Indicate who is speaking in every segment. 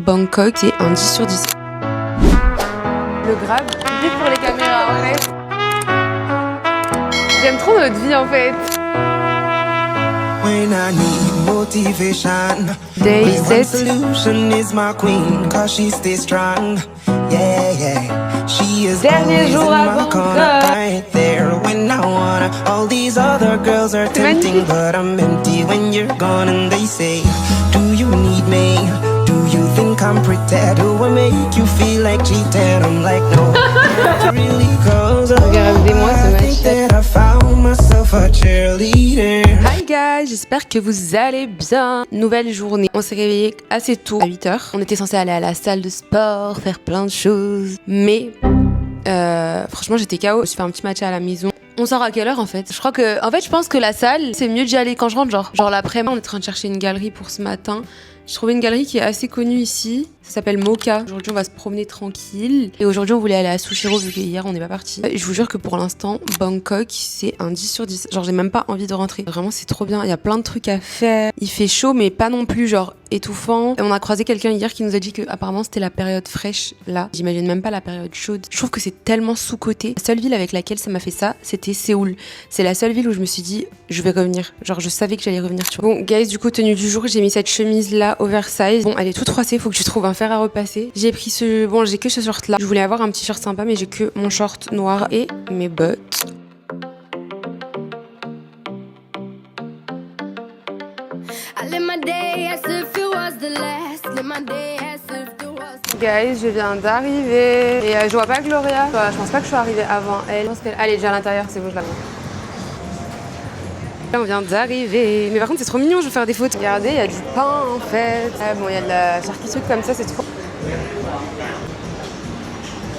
Speaker 1: Bangkok, c'est un 10 sur 10.
Speaker 2: Le grab, vite pour les caméras en fait. J'aime trop notre vie en fait.
Speaker 3: When I need motivation,
Speaker 1: Day
Speaker 3: my one
Speaker 1: 7.
Speaker 3: solution is my queen, cause she stays strong. Yeah, yeah. She is
Speaker 2: Dernier
Speaker 3: always
Speaker 2: jour
Speaker 3: in
Speaker 2: à
Speaker 3: my
Speaker 2: Bangkok.
Speaker 3: corner, right there when I wanna. All these other girls are tempting, but I'm empty when you're gone. And they say, do you need me? Do you think I'm pretend? Do I make you feel like cheating? I'm like, no. It really goes on.
Speaker 2: Regardez-moi ce
Speaker 3: I think
Speaker 2: match.
Speaker 3: that I found myself a cheerleader.
Speaker 1: Hi guys, j'espère que vous allez bien. Nouvelle journée. On s'est réveillé assez tôt, à 8h. On était censé aller à la salle de sport, faire plein de choses. Mais franchement, j'étais KO. Je me suis fait un petit match à la maison. On sort à quelle heure en fait? Je pense que la salle, c'est mieux d'y aller quand je rentre. Genre l'après-midi, on est en train de chercher une galerie pour ce matin. J'ai trouvé une galerie qui est assez connue ici. Ça s'appelle Mocha. Aujourd'hui, on va se promener tranquille. Et aujourd'hui, on voulait aller à Sushiro vu que hier, on n'est pas parti. Je vous jure que pour l'instant, Bangkok, c'est un 10 sur 10. Genre, j'ai même pas envie de rentrer. Vraiment, c'est trop bien. Il y a plein de trucs à faire. Il fait chaud, mais pas non plus genre étouffant. Et on a croisé quelqu'un hier qui nous a dit que apparemment c'était la période fraîche là. J'imagine même pas la période chaude. Je trouve que c'est tellement sous-coté. La seule ville avec laquelle ça m'a fait ça, c'était Séoul. C'est la seule ville où je me suis dit, je vais revenir. Genre, je savais que j'allais revenir, tu vois. Bon, guys, du coup, tenue du jour, j'ai mis cette chemise là, oversize. Bon, elle est toute froissée, faut que je trouve un fer à repasser. J'ai pris j'ai que ce short là. Je voulais avoir un petit short sympa, mais j'ai que mon short noir et mes bottes.
Speaker 2: Guys, je viens d'arriver et je vois pas Gloria. Je pense pas que je suis arrivée avant elle. Je pense qu'elle est déjà à l'intérieur, c'est bon, je la vois. Là, on vient d'arriver. Mais par contre, c'est trop mignon, je vais faire des photos. Regardez, il y a du pain en fait. Ah, bon, il y a de la charcuterie comme ça, c'est trop.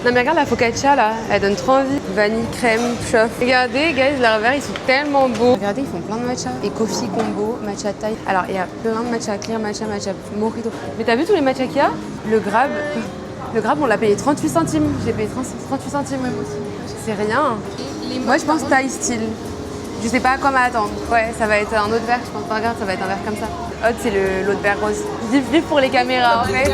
Speaker 2: Non mais regarde la focaccia là, elle donne trop envie. Vanille, crème, chauffe. Regardez guys, leurs verres ils sont tellement beaux. Regardez, ils font plein de matcha. Et coffee combo, matcha Thai. Alors il y a plein de matcha clear, matcha mojito. Mais t'as vu tous les matchas qu'il y a? Le grab, on l'a payé 38 centimes. J'ai payé 38 centimes même aussi. C'est rien. Moi je pense Thai style. Je sais pas à quoi m'attendre. Ouais, ça va être un autre verre, je pense. Regarde, ça va être un verre comme ça. Hot, c'est l'autre verre rose. Vive pour les caméras en fait.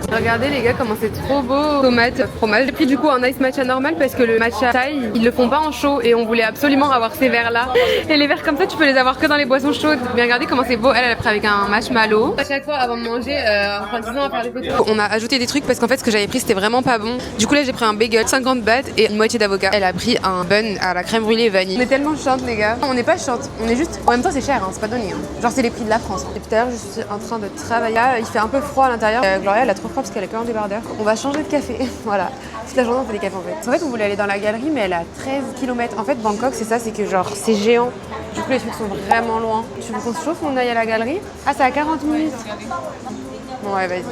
Speaker 2: Regardez les gars comment c'est trop beau. Tomate, fromage. J'ai pris du coup un ice matcha normal parce que le matcha Thai, ils le font pas en chaud et on voulait absolument avoir ces verres là. Et les verres comme ça, tu peux les avoir que dans les boissons chaudes. Mais regardez comment c'est beau. Elle a pris avec un marshmallow. À chaque fois avant de manger, en disant à faire des photos. On a ajouté des trucs parce qu'en fait ce que j'avais pris c'était vraiment pas bon. Du coup là j'ai pris un bagel, 50 bahts et une moitié d'avocat. Elle a pris un bun à la crème brûlée vanille. On est tellement chiantes les gars. On n'est pas chiantes, on est juste. En même temps c'est cher, hein, c'est pas donné. Hein. Genre c'est les prix de la France. Hein. Et tout à l'heure je suis en train de travailler. Là, il fait un peu froid à l'intérieur. Gloria elle a trop froid parce qu'elle a que un débardeur. On va changer de café. Voilà. Toute la journée on fait des cafés en fait. En fait on voulait aller dans la galerie mais elle a 13 km. En fait Bangkok c'est ça, c'est que genre c'est géant. Du coup les trucs sont vraiment loin. Tu veux qu'on se chauffe, on aille à la galerie? Ah c'est à 40 minutes. Bon ouais vas-y.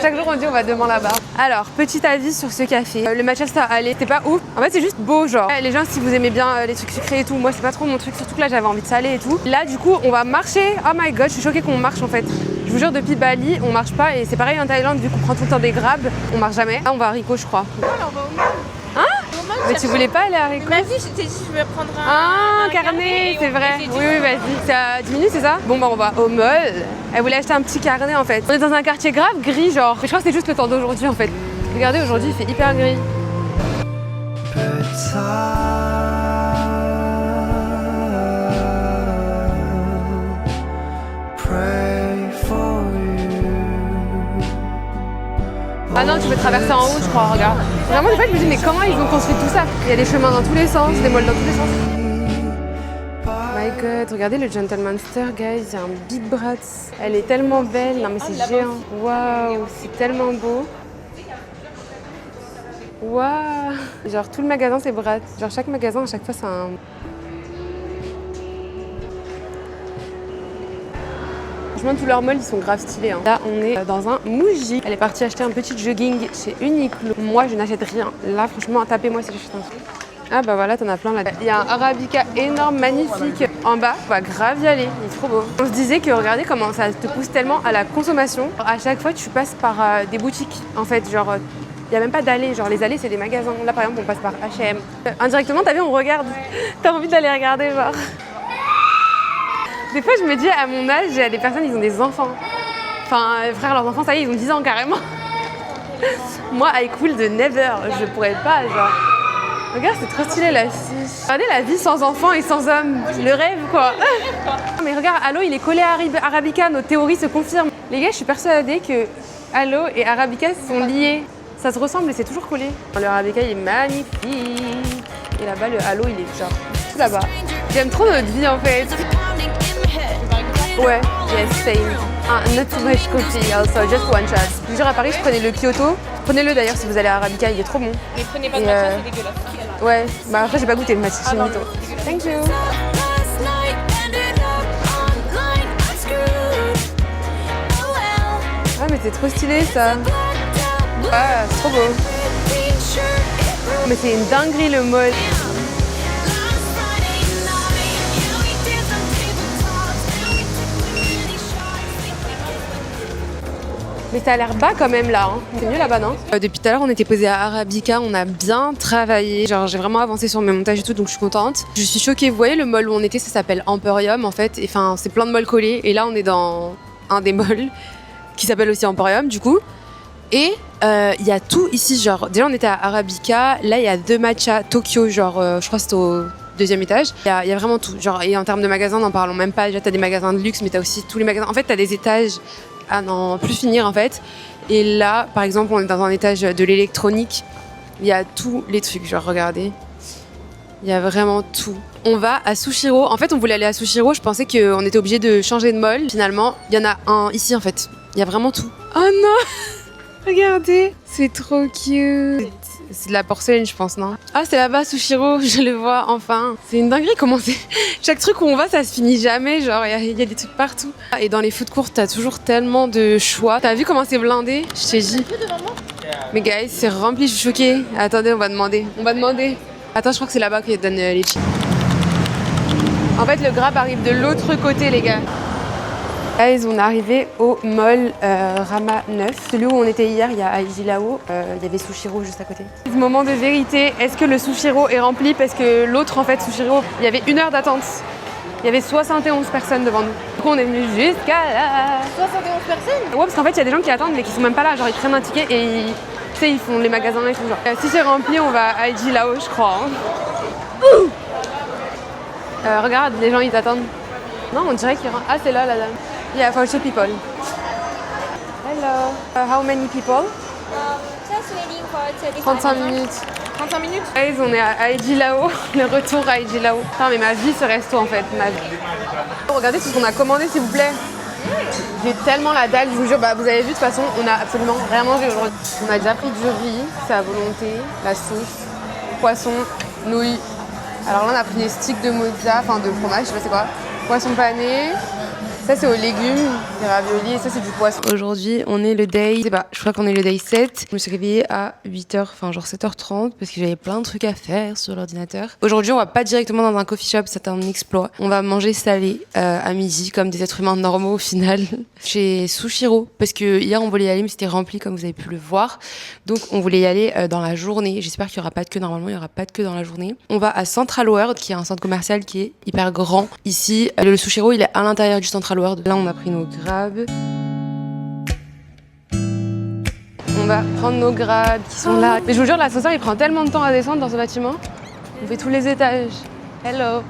Speaker 2: Chaque jour on dit on va demain là-bas. Alors petit avis sur ce café. Le matcha ça allait, c'est pas ouf. En fait c'est juste beau genre. Les gens si vous aimez bien les trucs sucrés et tout, moi c'est pas trop mon truc. Surtout que là j'avais envie de salé et tout. Là du coup on va marcher. Oh my god je suis choquée qu'on marche en fait. Je vous jure depuis Bali on marche pas et c'est pareil en Thaïlande vu qu'on prend tout le temps des grabs, on marche jamais. Là on va à Rico je crois.
Speaker 4: Non, on va au mall.
Speaker 2: Hein? Mais tu voulais pas aller à Rico?
Speaker 4: Ma vie, je t'ai dit je vais prendre un
Speaker 2: carnet, c'est vrai.
Speaker 4: et j'ai dit
Speaker 2: Oui, vas-y. C'est à 10 minutes, c'est ça? Bon, bah, on va au mall. Elle voulait acheter un petit carnet en fait. On est dans un quartier grave gris, genre. Mais je crois que c'est juste le temps d'aujourd'hui en fait. Regardez, aujourd'hui, il fait hyper gris. Ah non, tu peux traverser en haut, je crois, regarde. Vraiment, des fois, je me dis, mais comment ils ont construit tout ça? Il y a des chemins dans tous les sens, des malls dans tous les sens. Oh my god, regardez le Gentleman Store, guys. Il y a un Big Bratz. Elle est tellement belle. Non, mais c'est géant. Waouh, c'est tellement beau. Waouh. Genre, tout le magasin, c'est Bratz. Genre, chaque magasin, à chaque fois, c'est un. Franchement, tous leurs malls, ils sont grave stylés. Hein. Là, on est dans un Muji. Elle est partie acheter un petit jogging chez Uniqlo. Moi, je n'achète rien. Là, franchement, tapez-moi si j'achète un truc. Ah bah voilà, t'en as plein là. Il y a un Arabica énorme, magnifique. En bas, on va grave y aller. Il est trop beau. On se disait que regardez comment ça te pousse tellement à la consommation. À chaque fois, tu passes par des boutiques. En fait, genre, Il n'y a même pas d'allées, genre les allées c'est des magasins. Là par exemple on passe par H&M. Indirectement t'as vu on regarde, t'as envie d'aller regarder genre. Des fois je me dis à mon âge, il y a des personnes ils ont des enfants. Enfin frère leurs enfants ça y est ils ont 10 ans carrément. Moi I could never, je pourrais pas genre. Regarde c'est trop stylé la fille. Regardez la vie sans enfants et sans hommes, le rêve quoi. Mais regarde Allo il est collé à Arabica, nos théories se confirment. Les gars je suis persuadée que Allo et Arabica sont liés. Ça se ressemble et c'est toujours collé. Le Arabica il est magnifique. Et là-bas le Allo il est genre tout là-bas. J'aime trop notre vie en fait. Ouais, yes, same. Not too much coffee also, just one shot. Je vous jure à Paris je prenais le Kyoto. Prenez-le d'ailleurs si vous allez à Arabica, il est trop bon.
Speaker 4: Mais prenez pas de matcha, c'est dégueulasse.
Speaker 2: Ouais, bah après j'ai pas goûté le matcha chez Mito. Thank you. Ah mais c'est trop stylé ça. Ah, c'est trop beau. Mais c'est une dinguerie le mall. Mais ça a l'air bas quand même là, hein. C'est mieux là-bas, non? Depuis tout à l'heure, on était posé à Arabica, on a bien travaillé. Genre, j'ai vraiment avancé sur mes montages et tout, donc je suis contente. Je suis choquée. Vous voyez, le mall où on était, ça s'appelle Emporium en fait. Enfin, c'est plein de malls collés. Et là, on est dans un des malls qui s'appelle aussi Emporium, du coup. Et il y a tout ici, genre, déjà on était à Arabica, là il y a 2 matchas Tokyo, genre, je crois que c'est au 2e étage. Il y a vraiment tout, genre, et en termes de magasins, n'en parlons même pas. Déjà, t'as des magasins de luxe, mais t'as aussi tous les magasins. En fait, t'as des étages à n'en plus finir, en fait. Et là, par exemple, on est dans un étage de l'électronique. Il y a tous les trucs, genre, regardez. Il y a vraiment tout. On va à Sushiro. En fait, on voulait aller à Sushiro. Je pensais qu'on était obligé de changer de mall. Finalement, il y en a un ici, en fait. Il y a vraiment tout. Oh non! Regardez! C'est trop cute! C'est de la porcelaine, je pense, non? Ah, c'est là-bas, Sushiro, je le vois, enfin. C'est une dinguerie, comment c'est... Chaque truc où on va, ça se finit jamais, genre, il y a des trucs partout. Et dans les food courts, t'as toujours tellement de choix. T'as vu comment c'est blindé? Je t'ai dit. Mais guys, c'est rempli, je suis choquée. Attendez, on va demander. Attends, je crois que c'est là-bas qu'ils donnent les chips. En fait, le Grab arrive de l'autre côté, les gars. Guys, on est arrivé au mall Rama 9. Celui où on était hier, il y a Aiji Lao. Il y avait Sushiro juste à côté. Moment de vérité, est-ce que le Sushiro est rempli? Parce que l'autre, en fait, Sushiro, il y avait 1 heure d'attente. Il y avait 71 personnes devant nous. Du coup, on est venu jusqu'à là.
Speaker 4: 71 personnes?
Speaker 2: Ouais, parce qu'en fait, il y a des gens qui attendent mais qui sont même pas là. Genre, ils prennent un ticket et tu sais, ils font les magasins et tout. Genre. Si c'est rempli, on va à Aiji Lao, je crois. Hein. Regarde, les gens, ils attendent. Non, on dirait qu'ils rentrent. Ah, c'est là, la dame. Yeah, for 2 people. Hello. How many people?
Speaker 4: Just waiting for
Speaker 2: 35 minutes.
Speaker 4: 35 minutes?
Speaker 2: Guys, on est à Aiji Lao, le retour à Aiji Lao. Putain, mais ma vie ce resto en fait, ma vie. Regardez tout ce qu'on a commandé s'il vous plaît. J'ai tellement la dalle, je vous jure, bah, vous avez vu de toute façon, on a absolument rien mangé aujourd'hui. On a déjà pris du riz, c'est à volonté, la sauce, poisson, nouilles. Alors là on a pris des sticks de mozza, enfin de fromage, je sais pas c'est quoi. Poisson pané. Ça c'est aux légumes, des raviolis et ça c'est du poisson. Aujourd'hui on est le day, je sais pas, je crois qu'on est le day 7. Je me suis réveillée à 8h, enfin genre 7h30 parce que j'avais plein de trucs à faire sur l'ordinateur. Aujourd'hui on va pas directement dans un coffee shop, c'est un exploit. On va manger salé à midi comme des êtres humains normaux au final chez Sushiro parce que hier on voulait y aller mais c'était rempli comme vous avez pu le voir. Donc on voulait y aller dans la journée. J'espère qu'il y aura pas de queue, normalement il y aura pas de queue dans la journée. On va à Central World qui est un centre commercial qui est hyper grand. Ici le Sushiro il est à l'intérieur du Central World. Là, on a pris nos grabs. On va prendre nos grabs qui sont là. Mais je vous jure, l'ascenseur, il prend tellement de temps à descendre dans ce bâtiment. On fait tous les étages. Hello.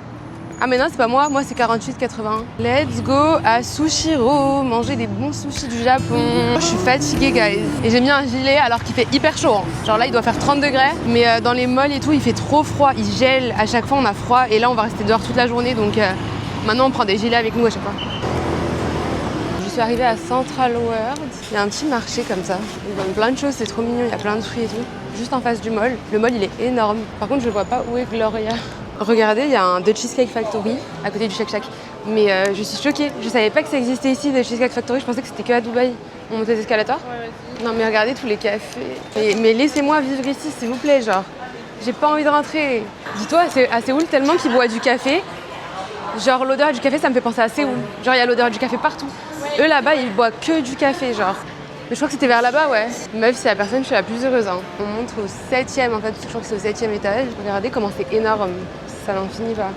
Speaker 2: Ah, mais non, c'est pas moi. Moi, c'est 48,81. Let's go à Sushiro, manger des bons sushis du Japon. Je suis fatiguée, guys. Et j'ai mis un gilet alors qu'il fait hyper chaud. Hein. Genre là, il doit faire 30 degrés. Mais dans les malls et tout, il fait trop froid. Il gèle. À chaque fois, on a froid. Et là, on va rester dehors toute la journée. Donc maintenant, on prend des gilets avec nous à chaque fois. Je suis arrivée à Central World. Il y a un petit marché comme ça. Ils vendent plein de choses, c'est trop mignon. Il y a plein de fruits et tout. Juste en face du mall. Le mall, il est énorme. Par contre, je vois pas où est Gloria. Regardez, il y a un The Cheesecake Factory à côté du Shake Shack. Mais je suis choquée. Je savais pas que ça existait ici, The Cheesecake Factory. Je pensais que c'était que à Dubaï. On monte les escalators.
Speaker 4: Ouais, vas-y.
Speaker 2: Non, mais regardez tous les cafés. Mais laissez-moi vivre ici, s'il vous plaît. Genre, j'ai pas envie de rentrer. Dis-toi, à Séoul, tellement qu'ils boivent du café. Genre, l'odeur du café, ça me fait penser à Séoul. Genre, il y a l'odeur du café partout. Ouais. Eux, là-bas, ils boivent que du café, genre.
Speaker 1: Mais je crois que c'était vers là-bas, ouais. Meuf, s'il y a personne, je suis la plus heureuse. Hein. On monte au 7ème, en fait, je crois que c'est au 7ème étage. Regardez comment c'est énorme, ça n'en finit pas.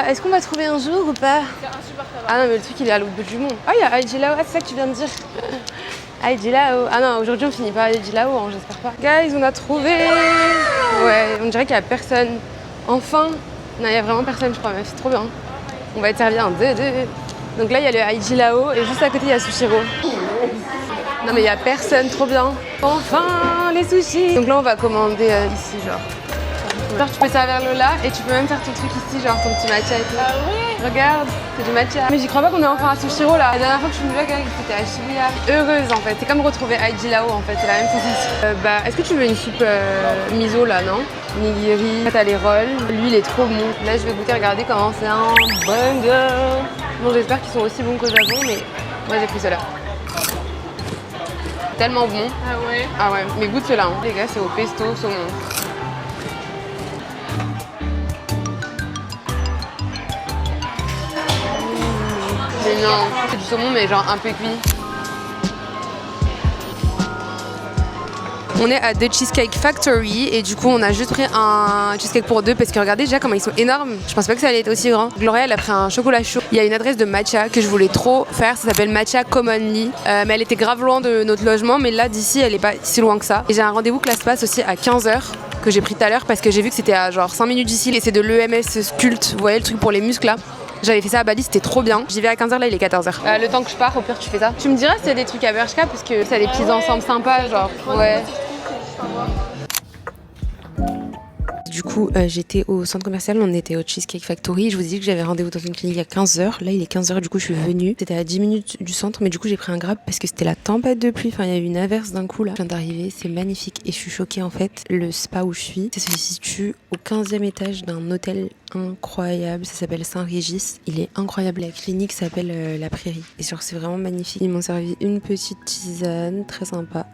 Speaker 1: Est-ce qu'on va trouver un jour ou pas? Ah non, mais le truc, il est à l'autre bout du monde. Ah, il y a Aiji Lao, c'est ça que tu viens de dire. Aiji Lao. Ah non, aujourd'hui, on finit pas à Aiji Lao, hein, j'espère pas. Guys, on a trouvé. Ouais, on dirait qu'il y a personne. Enfin. Non, il y a vraiment personne, je crois, mais c'est trop bien. On va être servi en 2-2. Donc là, il y a le Aiji Lao et juste à côté, il y a Sushiro. Non, mais il y a personne, trop bien. Enfin, les sushis. Donc là, on va commander ici, genre. Genre, tu peux servir le là et tu peux même faire ton truc ici, genre ton petit matcha et tout. Ah ouais? Regarde, c'est du matcha. Mais j'y crois pas qu'on est enfin à Sushiro là. La dernière fois que je suis venue là, c'était à Shibuya. Heureuse en fait, c'est comme retrouver Aiji Lao en fait, c'est la même sensation. Est-ce que tu veux une soupe miso là, non? Nigiri, t'as les rolls. Lui, il est trop bon. Là, je vais goûter, regarder comment c'est un burger. Bon, j'espère qu'ils sont aussi bons qu'au Japon, mais moi j'ai pris ceux-là. Tellement bon.
Speaker 2: Ah ouais?
Speaker 1: Ah ouais, mais goûte ceux-là, hein. Les gars, c'est au pesto, saumon. Mais non, c'est du saumon mais genre un peu cuit. On est à The Cheesecake Factory et du coup on a juste pris un cheesecake pour deux parce que regardez déjà comment ils sont énormes. Je pensais pas que ça allait être aussi grand. Gloria elle a pris un chocolat chaud. Il y a une adresse de matcha que je voulais trop faire, ça s'appelle Matcha Commonly. Mais elle était grave loin de notre logement, mais là d'ici elle est pas si loin que ça. Et j'ai un rendez-vous classe-pass aussi à 15h que j'ai pris tout à l'heure parce que j'ai vu que c'était à genre 5 minutes d'ici et c'est de l'EMS Sculpt, vous voyez le truc pour les muscles là. J'avais fait ça à Bali, c'était trop bien. J'y vais à 15h, là il est 14h. Le temps que je pars, au pire tu fais ça. Tu me diras si y a des trucs à Bershka parce que ça a des petits ensembles sympas, genre. Ouais. Du coup, j'étais au centre commercial, on était au Cheesecake Factory. Je vous ai dit que j'avais rendez-vous dans une clinique à 15h. Là, il est 15h, du coup, je suis venue. C'était à 10 minutes du centre, mais du coup, j'ai pris un Grab parce que c'était la tempête de pluie. Enfin, il y a eu une averse d'un coup là. Je viens d'arriver, c'est magnifique et je suis choquée en fait. Le spa où je suis, ça se situe au 15e étage d'un hôtel incroyable. Ça s'appelle Saint-Régis. Il est incroyable. La clinique s'appelle La Prairie. Et genre, c'est vraiment magnifique. Ils m'ont servi une petite tisane, très sympa.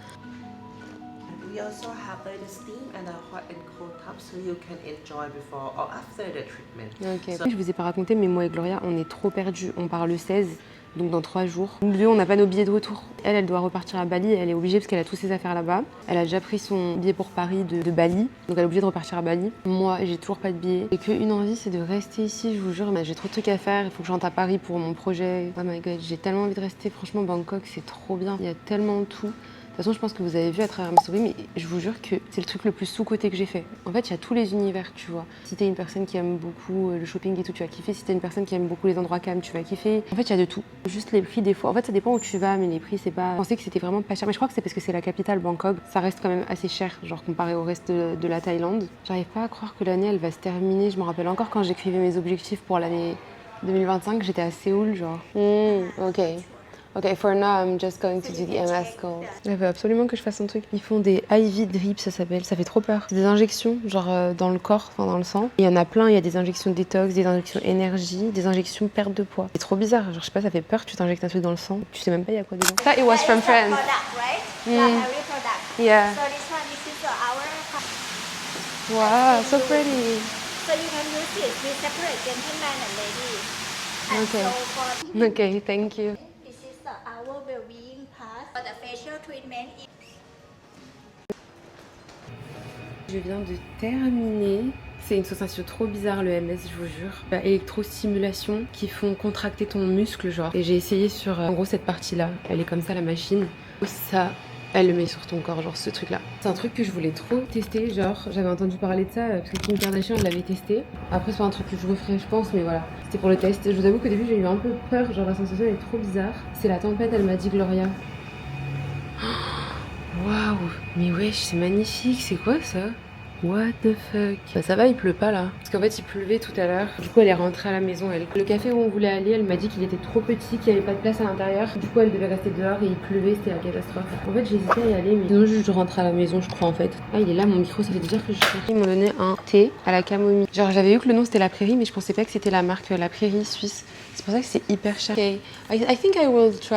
Speaker 5: We also have the steam and a hot and cold tub so you can enjoy before or after the treatment.
Speaker 1: Ok. Je vous ai pas raconté, mais moi et Gloria, on est trop perdus. On part le 16, donc dans 3 jours. Nous deux, on n'a pas nos billets de retour. Elle doit repartir à Bali. Elle est obligée parce qu'elle a tous ses affaires là-bas. Elle a déjà pris son billet pour Paris de Bali, donc elle est obligée de repartir à Bali. Moi, j'ai toujours pas de billet. J'ai qu'une envie, c'est de rester ici. Je vous jure, mais j'ai trop de trucs à faire. Il faut que je rentre à Paris pour mon projet. Oh my god, j'ai tellement envie de rester. Franchement, Bangkok, c'est trop bien. Il y a tellement tout. De toute façon, je pense que vous avez vu à travers mes stories, mais je vous jure que c'est le truc le plus sous-coté que j'ai fait. En fait, il y a tous les univers, tu vois. Si t'es une personne qui aime beaucoup le shopping et tout, tu vas kiffer. Si t'es une personne qui aime beaucoup les endroits calmes, tu vas kiffer. En fait, il y a de tout. Juste les prix, des fois. En fait, ça dépend où tu vas, mais les prix, c'est pas. Je pensais que c'était vraiment pas cher. Mais je crois que c'est parce que c'est la capitale, Bangkok. Ça reste quand même assez cher, genre comparé au reste de la Thaïlande. J'arrive pas à croire que l'année, elle va se terminer. Je me rappelle encore quand j'écrivais mes objectifs pour l'année 2025, j'étais à Séoul, genre. Ok. Ok, for now, I'm just going to do the MS goals. Il veut absolument que je fasse un truc. Ils font des IV drips, ça s'appelle. Ça fait trop peur. C'est des injections, genre dans le corps, enfin dans le sang. Il y en a plein. Il y a des injections détox, des injections énergie, des injections perte de poids. C'est trop bizarre. Genre, je sais pas, ça fait peur. Tu t'injectes un truc dans le sang. Tu sais même pas il y a quoi dedans. Ça, it was from France.
Speaker 4: Product, right? Every product.
Speaker 1: Yeah.
Speaker 4: So this one, this is our.
Speaker 1: Wow, so pretty.
Speaker 4: So you can use it. We separate gentleman and ladies. And
Speaker 1: Okay.
Speaker 4: so for
Speaker 1: Ok, thank you.
Speaker 4: this is our well-being pass for the facial treatment.
Speaker 1: Je viens de terminer. C'est une sensation trop bizarre le MS, je vous jure. Électrostimulation qui font contracter ton muscle, genre. Et j'ai essayé sur en gros cette partie-là. Elle est comme ça la machine. Ça, elle le met sur ton corps, genre ce truc-là. C'est un truc que je voulais trop tester, genre j'avais entendu parler de ça parce que Kim Kardashian elle l'avait testé. Après c'est pas un truc que je referais je pense, mais voilà. C'était pour le test. Je vous avoue qu'au début j'ai eu un peu peur, genre la sensation elle est trop bizarre. C'est la tempête, elle m'a dit Gloria. Waouh, mais wesh, c'est magnifique, c'est quoi ça? What the fuck? Bah ça va, il pleut pas là. Parce qu'en fait il pleuvait tout à l'heure. Du coup elle est rentrée à la maison elle. Le café où on voulait aller, elle m'a dit qu'il était trop petit, qu'il n'y avait pas de place à l'intérieur. Du coup elle devait rester dehors et il pleuvait, c'était la catastrophe. En fait j'hésitais à y aller mais sinon juste je rentre à la maison je crois en fait. Ah il est là mon micro, ça fait déjà que je cherche. Ils m'ont donné un thé à la camomille. Genre j'avais eu que le nom c'était La Prairie mais je pensais pas que c'était la marque La Prairie suisse. C'est pour ça que c'est hyper cher. Okay. I think I will try.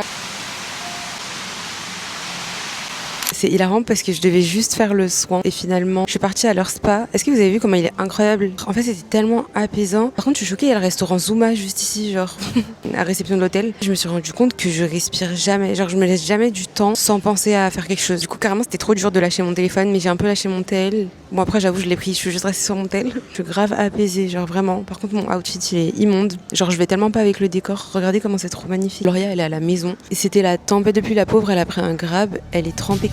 Speaker 1: C'est hilarant parce que je devais juste faire le soin et finalement je suis partie à leur spa. Est-ce que vous avez vu comment il est incroyable? En fait c'était tellement apaisant. Par contre je suis choquée, il y a le restaurant Zuma juste ici, genre à la réception de l'hôtel. Je me suis rendu compte que je respire jamais, genre je me laisse jamais du temps sans penser à faire quelque chose. Du coup carrément c'était trop dur de lâcher mon téléphone, mais j'ai un peu lâché mon tel. Bon après j'avoue je l'ai pris, je suis juste restée sur mon tel. Je suis grave apaisée, genre vraiment. Par contre mon outfit il est immonde, genre je vais tellement pas avec le décor. Regardez comment c'est trop magnifique. Gloria elle est à la maison et c'était la tempête depuis, la pauvre elle a pris un grab, elle est trempée.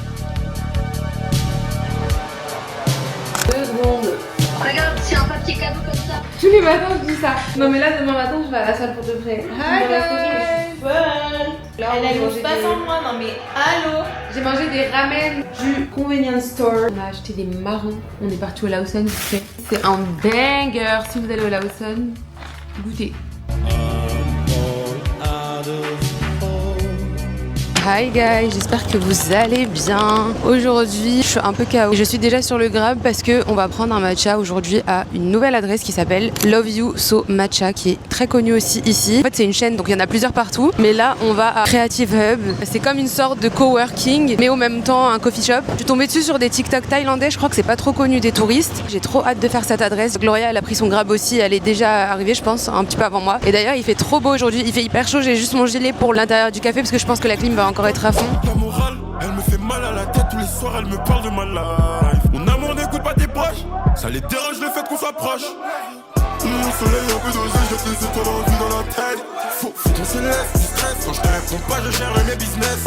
Speaker 2: 2 secondes.
Speaker 4: Regarde, c'est un papier cadeau comme ça.
Speaker 2: Tous les matins je dis ça. Non mais là demain matin je vais à la salle pour de vrai.
Speaker 6: Hi guys!
Speaker 2: Là,
Speaker 6: Elle
Speaker 2: on
Speaker 6: a
Speaker 2: mange
Speaker 6: une pas sans moi, non mais allô!
Speaker 2: J'ai mangé des ramen du convenience store. On a acheté des marrons. On est parti au Lawson. C'est un banger. Si vous allez au Lawson, goûtez.
Speaker 1: Hi guys, j'espère que vous allez bien. Aujourd'hui, je suis un peu KO. Je suis déjà sur le Grab parce que on va prendre un matcha aujourd'hui à une nouvelle adresse qui s'appelle Love You So Matcha, qui est très connue aussi ici. En fait, c'est une chaîne, donc il y en a plusieurs partout. Mais là, on va à Creative Hub. C'est comme une sorte de coworking, mais en même temps un coffee shop. Je suis tombée dessus sur des TikTok thaïlandais. Je crois que c'est pas trop connu des touristes. J'ai trop hâte de faire cette adresse. Gloria, elle a pris son Grab aussi. Elle est déjà arrivée, je pense, un petit peu avant moi. Et d'ailleurs, il fait trop beau aujourd'hui. Il fait hyper chaud. J'ai juste mon gilet pour l'intérieur du café parce que je pense que la clim va encore être à fond.
Speaker 7: La morale, elle me fait mal à la tête tous les soirs, elle me parle de ma life. Mon amour n'écoute pas tes proches, ça les dérange le fait qu'on s'approche. Mon soleil un peu dosé, jette des étoiles en vue dans la tête. Faut qu'on se laisse du stress, quand je te réponds pas, je gère mes business.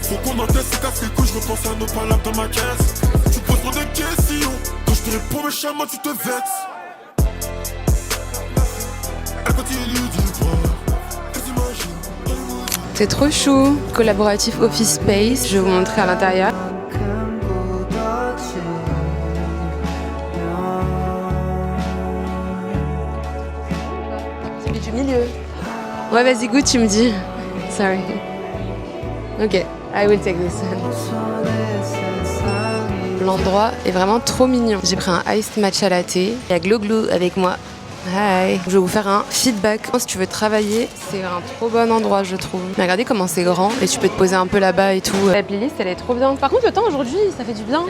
Speaker 7: Faut qu'on encaisse, se casse les couilles, je repense à nos palabres dans ma caisse. Tu poses trop de questions, quand je te réponds méchamment, tu te vexes. Elle continue du droit, elle s'imagine.
Speaker 1: C'est trop chou. Collaboratif Office Space. Je vais vous montrer à l'intérieur. Celui du milieu. Ouais, vas-y, goûte, tu me dis. Sorry. Ok, I will take this. L'endroit est vraiment trop mignon. J'ai pris un iced matcha latte. Il y a Glo Glo avec moi. Hi. Je vais vous faire un feedback. Si tu veux travailler, c'est un trop bon endroit, je trouve. Mais regardez comment c'est grand et tu peux te poser un peu là-bas et tout. La playlist, elle est trop bien. Par contre, le temps aujourd'hui, ça fait du bien.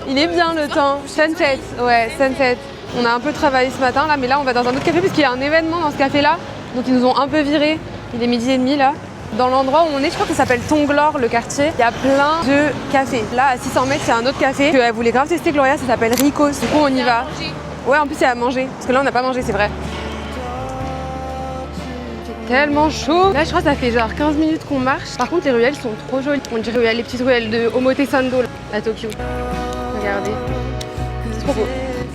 Speaker 1: Il est bien le temps. Sunset, ouais, sunset. On a un peu travaillé ce matin là, mais là on va dans un autre café parce qu'il y a un événement dans ce café-là. Donc ils nous ont un peu virés. Il est 12h30 là. Dans l'endroit où on est, je crois que ça s'appelle Tonglor, le quartier. Il y a plein de cafés. Là, à 600 mètres, il y a un autre café que elle voulait grave tester, Gloria. Ça s'appelle Rico's. Du coup, on y va. Ouais, en plus, il y a à manger. Parce que là, on n'a pas mangé, c'est vrai. C'est tellement chaud. Là, je crois que ça fait genre 15 minutes qu'on marche. Par contre, les ruelles sont trop jolies. On dirait les petites ruelles de Omotesando là, à Tokyo. Regardez. C'est trop beau.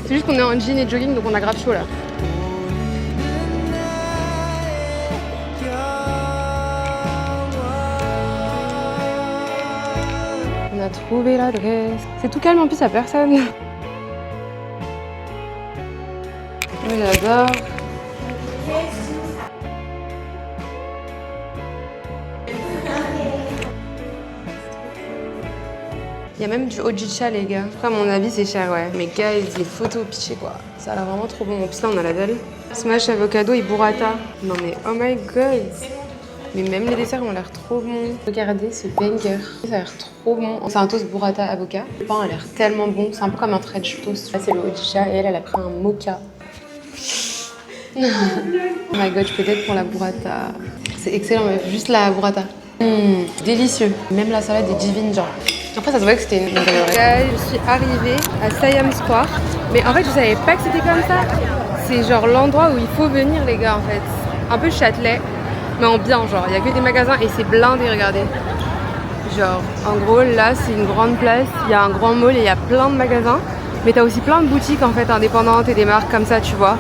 Speaker 1: C'est juste qu'on est en jean et jogging, donc on a grave chaud là. On a trouvé l'adresse. C'est tout calme, en plus, il n'y a personne. Oui, j'adore. Il y a même du Ojicha, les gars. Après, à mon avis, c'est cher, ouais. Mais guys, les photos pitchées, quoi. Ça a l'air vraiment trop bon. En plus, là, on a la dalle. Smash avocado et burrata. Non, mais oh my god. Mais même les desserts ont l'air trop bons. Regardez ce banger. Ça a l'air trop bon. C'est un toast burrata avocat. Le pain a l'air tellement bon. C'est un peu comme un French toast. Là, c'est le Ojicha et elle a pris un mocha. Oh my god, je peux être pour la burrata. C'est excellent, mais juste la burrata. Délicieux. Même la salade est divine, genre. Après, ça se voit que c'était une bonne adresse. Je suis arrivée à Siam Square. Mais en fait, je savais pas que c'était comme ça. C'est genre l'endroit où il faut venir, les gars, en fait. Un peu Châtelet, mais en bien, genre. Il y a que des magasins et c'est blindé, regardez. Genre, en gros, là, c'est une grande place. Il y a un grand mall et il y a plein de magasins. Mais t'as aussi plein de boutiques, en fait, indépendantes et des marques comme ça, tu vois.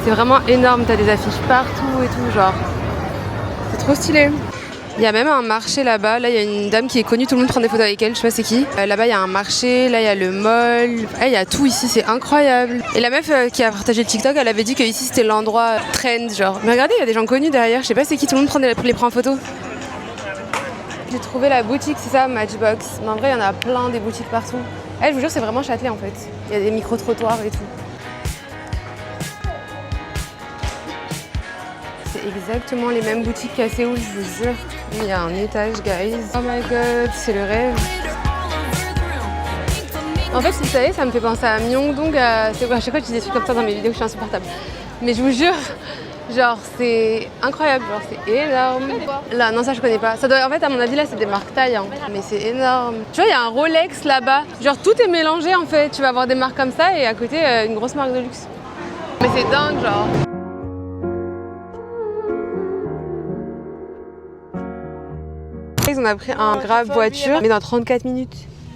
Speaker 1: C'est vraiment énorme. T'as des affiches partout et tout, genre. C'est trop stylé. Il y a même un marché là-bas. Là, il y a une dame qui est connue. Tout le monde prend des photos avec elle. Je sais pas c'est qui. Là-bas, il y a un marché. Là, il y a le mall. Il y a tout ici. C'est incroyable. Et la meuf qui a partagé le TikTok, elle avait dit que ici c'était l'endroit trend, genre. Mais regardez, il y a des gens connus derrière. Je sais pas c'est qui. Tout le monde les prend en photo. J'ai trouvé la boutique, c'est ça, Matchbox. Mais en vrai, il y en a plein des boutiques partout. Je vous jure, c'est vraiment Châtelet en fait. Il y a des micro-trottoirs et tout. C'est exactement les mêmes boutiques qu'à Séoul, je vous jure. Il y a un étage, guys. Oh my god, c'est le rêve.
Speaker 2: En fait, si vous savez, ça me fait penser à Myeongdong. C'est à chaque fois que je dis des trucs comme ça dans mes vidéos, je suis insupportable. Mais je vous jure, genre c'est incroyable, genre c'est énorme. Là, non, ça je connais pas. Ça doit, en fait, à mon avis, là, c'est des marques taille. Hein. Mais c'est énorme. Tu vois, il y a un Rolex là-bas. Genre tout est mélangé en fait. Tu vas avoir des marques comme ça et à côté, une grosse marque de luxe. Mais c'est dingue, genre. On a pris un Grab voiture, mais dans 34 minutes.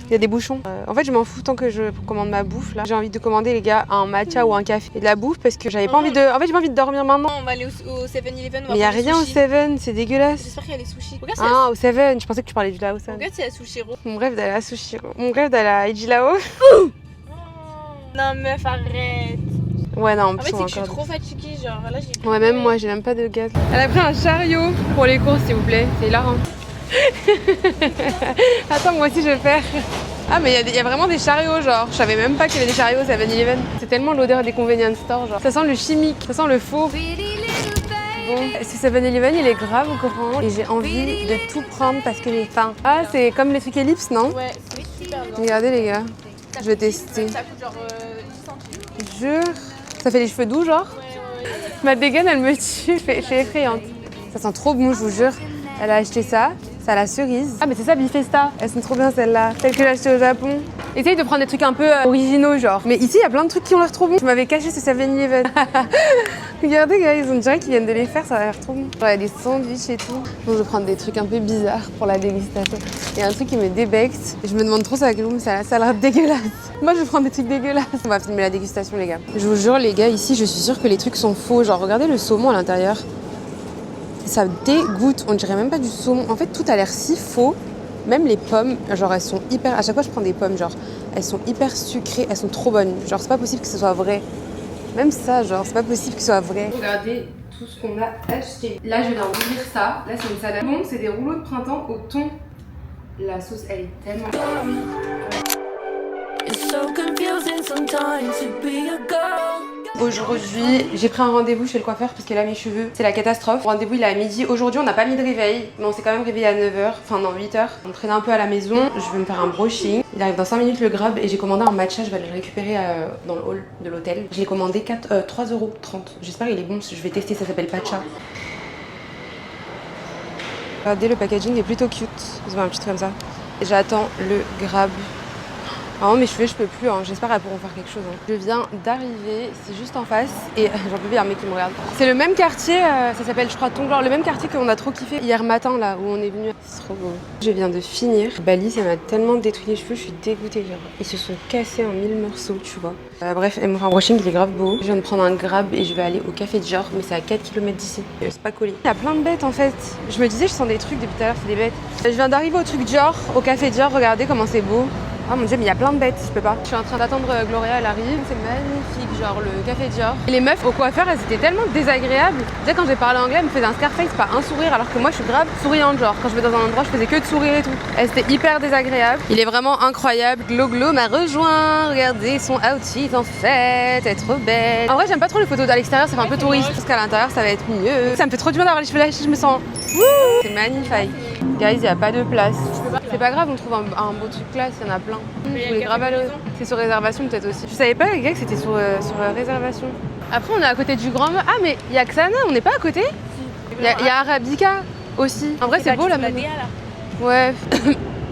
Speaker 2: Il y a des bouchons. En fait, je m'en fous tant que je commande ma bouffe là. J'ai envie de commander, les gars, un matcha ou un café et de la bouffe parce que j'avais pas envie de. En fait, j'ai pas envie de dormir maintenant.
Speaker 6: On va aller au 7-Eleven.
Speaker 2: Mais il y a rien au 7, c'est dégueulasse.
Speaker 6: J'espère qu'il y a les sushis. Regarde,
Speaker 2: Ah, au 7, je pensais que tu parlais du Laosan.
Speaker 6: regarde, c'est la Sushiro.
Speaker 2: Mon rêve d'aller à Sushiro. Mon rêve d'aller à Ijilao.
Speaker 6: Non, meuf, arrête.
Speaker 2: Ouais, non, en
Speaker 6: En
Speaker 2: plus,
Speaker 6: fait,
Speaker 2: on
Speaker 6: c'est
Speaker 2: a
Speaker 6: que je suis
Speaker 2: encore.
Speaker 6: trop fatiguée. Genre là, j'ai.
Speaker 2: Ouais, même moi, j'ai même pas de gaz. Elle a pris un chariot pour les courses, s'il vous plaît. C'est hilarant. Attends, moi aussi, je vais faire. Ah, mais il y a vraiment des chariots, genre. Je savais même pas qu'il y avait des chariots au 7-Eleven. C'est tellement l'odeur des convenience stores, genre. Ça sent le chimique, ça sent le faux. Bon, ce 7-Eleven, il est grave grand et j'ai envie de tout prendre parce que j'ai faim. Ah, c'est comme les trucs Ellipse, non?
Speaker 6: Ouais, c'est super bien.
Speaker 2: Regardez, les gars. Je vais tester.
Speaker 6: Ça coûte genre 10 centimes.
Speaker 2: Jure. Ça fait les cheveux doux, genre? Ma dégaine, elle me tue. Je suis effrayante. Ça sent trop bon, je vous jure. Elle a acheté ça. Ça a la cerise. Ah mais c'est ça, Bifesta. Elles sont trop bien celles-là. Celles que j'ai achetées au Japon. Essaye de prendre des trucs un peu originaux genre. Mais ici, il y a plein de trucs qui ont l'air trop bons. Je m'avais caché ce 7-Eleven. Regardez, guys, on dirait qu'ils viennent de les faire, ça a l'air trop bon. Genre, il y a des sandwichs et tout. Donc je vais prendre des trucs un peu bizarres pour la dégustation. Il y a un truc qui me débecte. Et je me demande trop ça va quel goût, mais ça a l'air dégueulasse. Moi, je vais prendre des trucs dégueulasses. On va filmer la dégustation, les gars. Je vous jure, les gars, ici, je suis sûre que les trucs sont faux. Genre, regardez le saumon à l'intérieur. Ça dégoûte, on dirait même pas du saumon. En fait, tout a l'air si faux. Même les pommes, genre elles sont hyper... À chaque fois, je prends des pommes, genre elles sont hyper sucrées, elles sont trop bonnes. Genre, c'est pas possible que ce soit vrai. Même ça, genre, c'est pas possible que ce soit vrai. Regardez tout ce qu'on a acheté. Là, je viens d'ouvrir ça. Là, c'est une salade. Bon, c'est des rouleaux de printemps au thon. La sauce, elle est tellement... Aujourd'hui, j'ai pris un rendez-vous chez le coiffeur parce que là mes cheveux, c'est la catastrophe. Le rendez-vous il est à midi. Aujourd'hui on n'a pas mis de réveil, mais on s'est quand même réveillé à 9h, enfin non 8h. On traîne un peu à la maison, je vais me faire un brushing. Il arrive dans 5 minutes le Grab et j'ai commandé un matcha, je vais le récupérer dans le hall de l'hôtel. Je l'ai commandé 3,30€. J'espère qu'il est bon, je vais tester, ça s'appelle Pacha. Regardez, le packaging est plutôt cute, c'est un petit truc comme ça. J'attends le Grab. Oh, mes cheveux, je peux plus, hein. J'espère qu'elles pourront faire quelque chose. Hein. Je viens d'arriver, c'est juste en face et j'en peux plus, il y a un mec qui me regarde. C'est le même quartier, ça s'appelle, je crois, Tonglor, le même quartier qu'on a trop kiffé hier matin là où on est venu. C'est trop beau. Je viens de finir. Bali, ça m'a tellement détruit les cheveux, je suis dégoûtée. Genre. Ils se sont cassés en 1000 morceaux, tu vois. Bref, elle m'a fait un brushing, il est grave beau. Je viens de prendre un Grab et je vais aller au café de Dior, mais c'est à 4 km d'ici. C'est pas collé. Il y a plein de bêtes en fait. Je me disais, je sens des trucs depuis tout à l'heure, c'est des bêtes. Je viens d'arriver au truc Dior, au café Dior, regardez comment c'est beau. Oh mon dieu, mais il y a plein de bêtes, je peux pas. Je suis en train d'attendre Gloria, elle arrive. C'est magnifique, genre le café Dior. Et les meufs au coiffeur, elles étaient tellement désagréables. Déjà quand j'ai parlé anglais, elles me faisaient un Scarface, pas un sourire, alors que moi je suis grave souriante. Genre quand je vais dans un endroit, je faisais que de sourire et tout. Elles étaient hyper désagréables. Il est vraiment incroyable. Glo m'a rejoint. Regardez son outfit en fait, elle est trop belle. En vrai, j'aime pas trop les photos à l'extérieur, ça fait un peu touriste. Parce qu'à l'intérieur, ça va être mieux. Ça me fait trop du bien d'avoir les cheveux lâchés, je me sens. C'est magnifique. Guys, il n'y a pas de place. C'est pas grave, on trouve un beau truc là, il y en a plein. Je voulais grave aller. C'est sur réservation peut-être aussi. Je savais pas les gars que c'était sur réservation. Après on est à côté du Grand Mall. Ah mais il y a Xana, on n'est pas à côté? Il y a Arabica aussi. En vrai c'est beau là. Ouais.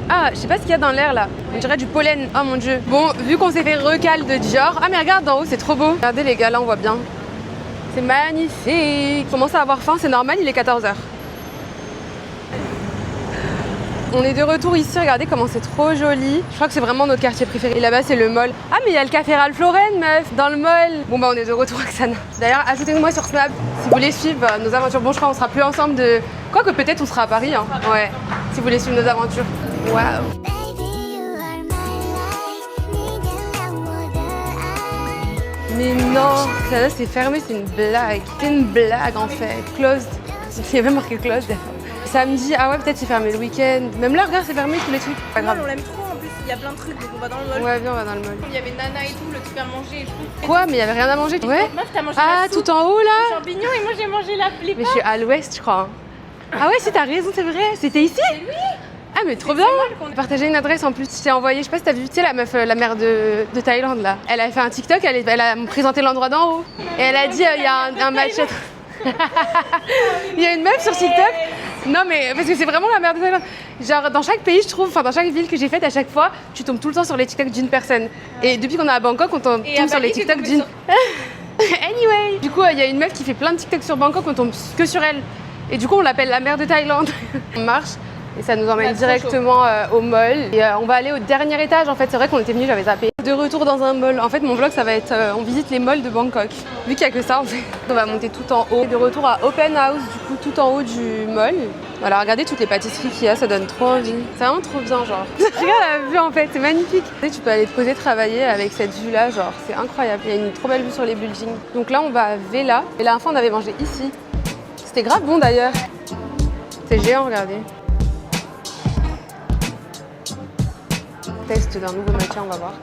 Speaker 2: Ah, je sais pas ce qu'il y a dans l'air là. On dirait du pollen. Oh mon dieu. Bon, vu qu'on s'est fait recal de Dior. Ah mais regarde d'en haut, c'est trop beau. Regardez les gars, là on voit bien. C'est magnifique. On commence à avoir faim, c'est normal, il est 14h. On est de retour ici, regardez comment c'est trop joli. Je crois que c'est vraiment notre quartier préféré. Et là-bas, c'est le mall. Ah, mais il y a le café Ralph Lauren, meuf, dans le mall. Bon, bah, on est de retour à Xana. D'ailleurs, ajoutez-nous-moi sur Snap si vous voulez suivre nos aventures. Bon, je crois qu'on sera plus ensemble de... Quoique peut-être on sera à Paris, hein. Ouais, si vous voulez suivre nos aventures. Waouh. Mais non, ça là, c'est fermé, c'est une blague. C'est une blague, en fait. Closed. Il y a même marqué closed. Samedi, ah ouais, peut-être c'est fermé le week-end. Même là, regarde, c'est fermé tous les trucs. Pas grave.
Speaker 6: On l'aime trop en plus, il y a plein de trucs, donc on va dans le mall.
Speaker 2: Ouais, viens, on va dans le mall.
Speaker 6: Il y avait Nana et tout, le truc à manger et tout.
Speaker 2: Quoi? Mais il y avait rien à manger? Ouais.
Speaker 6: Meuf, t'as mangé
Speaker 2: Ah,
Speaker 6: la soupe,
Speaker 2: tout en haut là?
Speaker 6: les champignons et moi j'ai mangé la flippa.
Speaker 2: Mais je suis à l'ouest, je crois. Ah ouais, si, t'as raison, c'est vrai. C'était ici? Ah mais trop bien. Partager une adresse en plus, je t'ai envoyé, je sais pas si t'as vu, tu sais la meuf, la mère de Thaïlande là. Elle a fait un TikTok, elle a présenté l'endroit d'en haut. Et elle a dit, il y a un match. Il y a une meuf sur TikTok. Non mais parce que c'est vraiment la mère de Thaïlande. Genre dans chaque pays je trouve, enfin dans chaque ville que j'ai faite, à chaque fois, tu tombes tout le temps sur les TikTok d'une personne. Et depuis qu'on est à Bangkok, on tombe sur les TikTok d'une... Anyway, du coup il y a une meuf qui fait plein de TikTok sur Bangkok, on tombe que sur elle. Et du coup on l'appelle la mère de Thaïlande. On marche. Et ça nous emmène directement au mall. Et on va aller au dernier étage en fait. C'est vrai qu'on était venus, j'avais zappé. De retour dans un mall. En fait mon vlog ça va être on visite les malls de Bangkok. Vu qu'il n'y a que ça en fait. On va monter tout en haut. De retour à Open House du coup tout en haut du mall. Voilà, regardez toutes les pâtisseries qu'il y a, ça donne trop envie. C'est vraiment trop bien genre. Regarde la vue en fait, c'est magnifique. Tu peux aller te poser travailler avec cette vue là, genre c'est incroyable. Il y a une trop belle vue sur les buildings. Donc là on va à Vela. Et la fois on avait mangé ici. C'était grave bon d'ailleurs. C'est géant, regardez. Test d'un nouveau matcha, on va voir.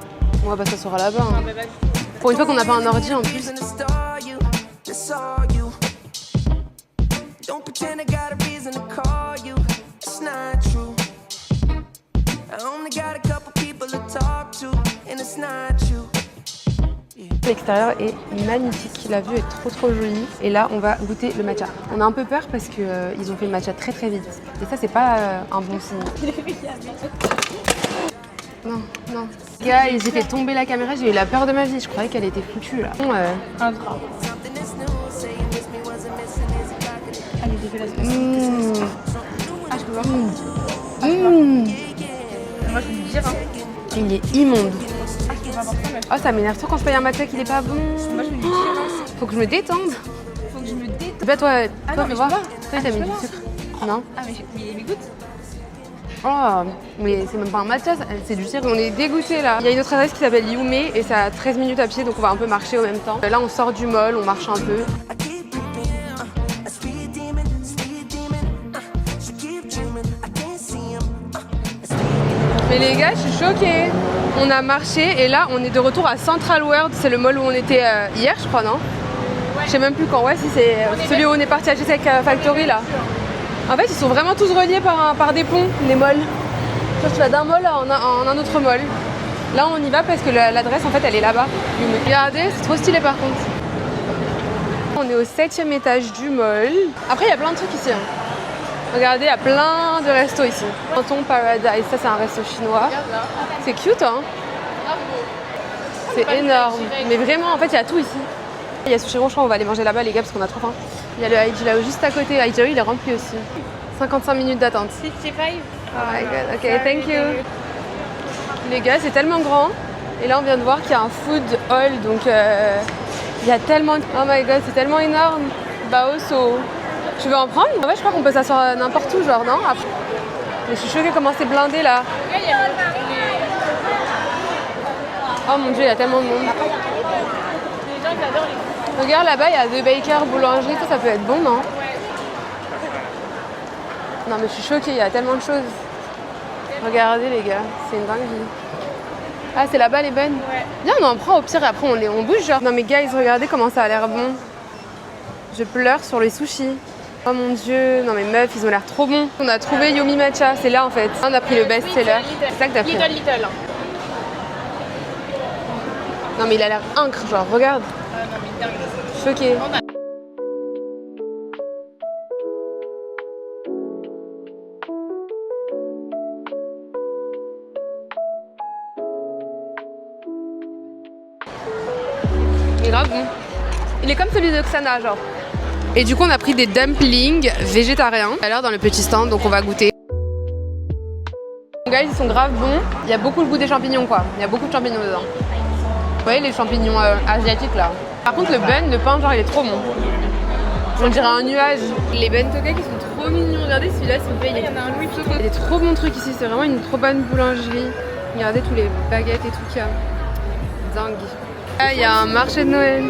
Speaker 2: On va pas s'asseoir là-bas. Hein. Pour une fois qu'on n'a pas un ordi en plus. L'extérieur est magnifique, la vue est trop jolie. Et là, on va goûter le matcha. On a un peu peur parce qu'ils ont fait le matcha très vite. Et ça, c'est pas un bon signe. Non. Gars, j'ai fait tomber la caméra, j'ai eu la peur de ma vie. Je croyais qu'elle était foutue là. Un drap. Elle est dégueulasse. Ah, je peux voir. Moi, je peux le dire. Hein. Il est immonde. Oh, ça m'énerve trop quand je paye un matcha qu'il est pas bon. Moi, je me dis, faut que je me détende. Bah, toi, fais voir. Toi, t'as mis du sucre. Non. Ah, mais il goûte. Oh, mais c'est même pas un matcha, c'est du cirque, on est dégoûtés là. Il y a une autre adresse qui s'appelle Yume et c'est à 13 minutes à pied, donc on va un peu marcher en même temps. Là on sort du mall, on marche un peu. Mais les gars, je suis choquée. On a marché et là on est de retour à Central World, c'est le mall où on était hier je crois, non? Je sais même plus quand, ouais, si c'est celui où on est parti à G-Tech Factory là. En fait, ils sont vraiment tous reliés par des ponts, les malls. Genre, tu vas d'un mall en un autre mall. Là, on y va parce que l'adresse, en fait, elle est là-bas. Regardez, c'est trop stylé par contre. On est au 7e étage du mall. Après, il y a plein de trucs ici. Hein. Regardez, il y a plein de restos ici. Canton Paradise, ça, c'est un resto chinois. C'est cute, hein? C'est énorme. Mais vraiment, en fait, il y a tout ici. Il y a Sushiro, je crois, on va aller manger là-bas, les gars, parce qu'on a trop faim. Il y a le Haidilao juste à côté. Haidilao, il est rempli aussi. 55 minutes d'attente.
Speaker 6: 65.
Speaker 2: Oh my god, ok, thank you. Les gars, c'est tellement grand. Et là, on vient de voir qu'il y a un food hall, donc il y a tellement... Oh my god, c'est tellement énorme. Baoso. Tu veux en prendre? En fait, je crois qu'on peut s'asseoir n'importe où, genre, non? Après... Mais je suis choquée comment c'est blindé, là. Oh mon dieu, il y a tellement de monde.
Speaker 6: Les gens, ils adorent les...
Speaker 2: Regarde là-bas, il y a The Baker, boulangerie, ça peut être bon, non? Non mais je suis choquée, il y a tellement de choses. Regardez les gars, c'est une dinguerie. Ah, c'est là-bas les bennes? Ouais. Viens, on en prend au pire et après on bouge genre. Non mais guys, regardez comment ça a l'air bon. Je pleure sur les sushis. Oh mon dieu, non mais meuf, ils ont l'air trop bons. On a trouvé Yomi Matcha, c'est là en fait. On a pris le best-seller. C'est ça que t'as pris.
Speaker 6: Little.
Speaker 2: Non mais il a l'air incre, genre, regarde. Choquée. Il est grave bon. Il est comme celui de Xana, genre. Et du coup, on a pris des dumplings végétariens. Tout à l'heure dans le petit stand, donc on va goûter. Les gars, ils sont grave bons. Il y a beaucoup le goût des champignons, quoi. Il y a beaucoup de champignons dedans. Vous voyez les champignons asiatiques là. Par contre le bun, le pain, genre il est trop bon. On dirait un nuage. Les bentokek qui sont trop mignons. Regardez celui-là, c'est payé. Il y en a un Louis Vuitton. Il y a des trop bons trucs ici, c'est vraiment une trop bonne boulangerie. Regardez tous les baguettes et tout qu'il y a. Dingue. Ah, il y a un marché de Noël.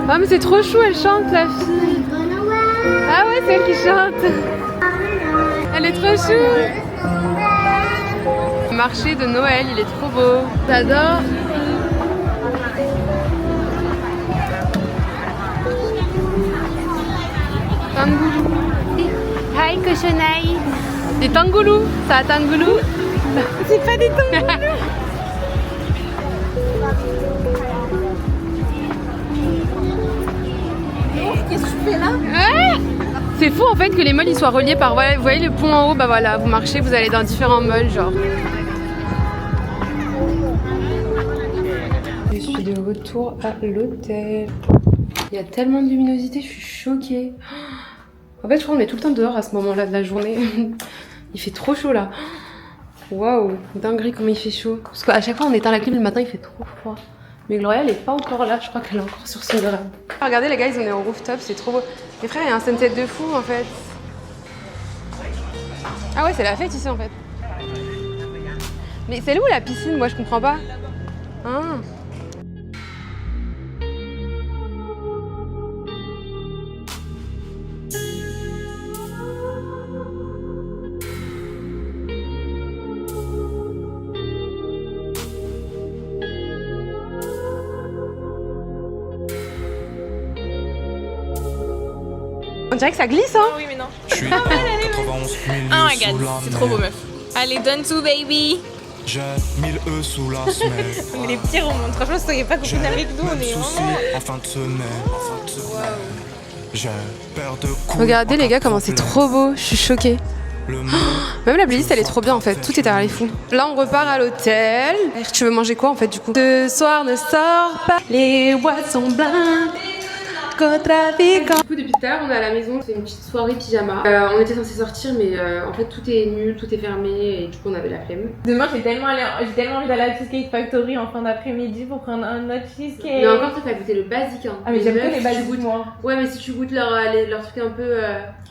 Speaker 2: Ah mais c'est trop chou, elle chante la fille. Ah ouais, c'est elle qui chante. Elle est trop chou. Le marché de Noël, il est trop beau. J'adore. Hi cochonaille. Des tangoulous, ça a tangoulou. C'est pas des tangoulous.
Speaker 4: Qu'est-ce que tu fais là?
Speaker 2: C'est fou en fait que les malls ils soient reliés par, ouais, vous voyez le pont en haut, bah voilà, vous marchez, vous allez dans différents malls genre. Je suis de retour à l'hôtel. Il y a tellement de luminosité, je suis choquée. En fait je crois qu'on est tout le temps dehors à ce moment-là de la journée. Il fait trop chaud là. Waouh, dinguerie comme il fait chaud. Parce qu'à chaque fois on éteint la clim le matin, il fait trop froid. Mais Gloria elle est pas encore là, je crois qu'elle est encore sur son grab. Regardez les gars, ils sont au rooftop, c'est trop beau. Mais frère, il y a un sunset de fou en fait. Ah ouais, c'est la fête ici en fait. Mais c'est où la piscine? Moi je comprends pas. Ah. On dirait que ça glisse, hein?
Speaker 6: Oui, mais non.
Speaker 8: Je suis 91 000
Speaker 6: Oh my
Speaker 8: sous
Speaker 6: god,
Speaker 8: la
Speaker 6: c'est trop beau,
Speaker 8: mer.
Speaker 6: meuf. Allez, donne tout, baby.
Speaker 8: J'ai 1000 E sous la semelle.
Speaker 6: On est les pires au monde. Franchement, si t'aurais pas
Speaker 8: J'ai
Speaker 6: copine avec nous, on
Speaker 8: même
Speaker 6: est
Speaker 8: souci
Speaker 6: vraiment.
Speaker 8: en fin de semaine. J'ai peur de coups.
Speaker 2: Regardez les gars, comment c'est trop beau, je suis choquée. Même la playlist elle est trop bien en fait, tout est à fond. Là on repart à l'hôtel. Tu veux manger quoi en fait du coup? Ce soir ne sors pas, les boîtes sont blindées. Du coup depuis tout à l'heure on est à la maison, c'est une petite soirée pyjama. On était censé sortir mais en fait tout est nul, tout est fermé et du coup on avait la flemme.
Speaker 6: Demain, j'ai tellement envie d'aller à la Cheesecake Factory en fin d'après-midi pour prendre un autre cheesecake.
Speaker 2: Mais encore toi t'as goûté le basique hein.
Speaker 6: Ah mais j'aime
Speaker 2: meufs,
Speaker 6: pas les
Speaker 2: si
Speaker 6: basiques
Speaker 2: tu goûtes-
Speaker 6: moi.
Speaker 2: Ouais mais si tu goûtes leur truc un peu...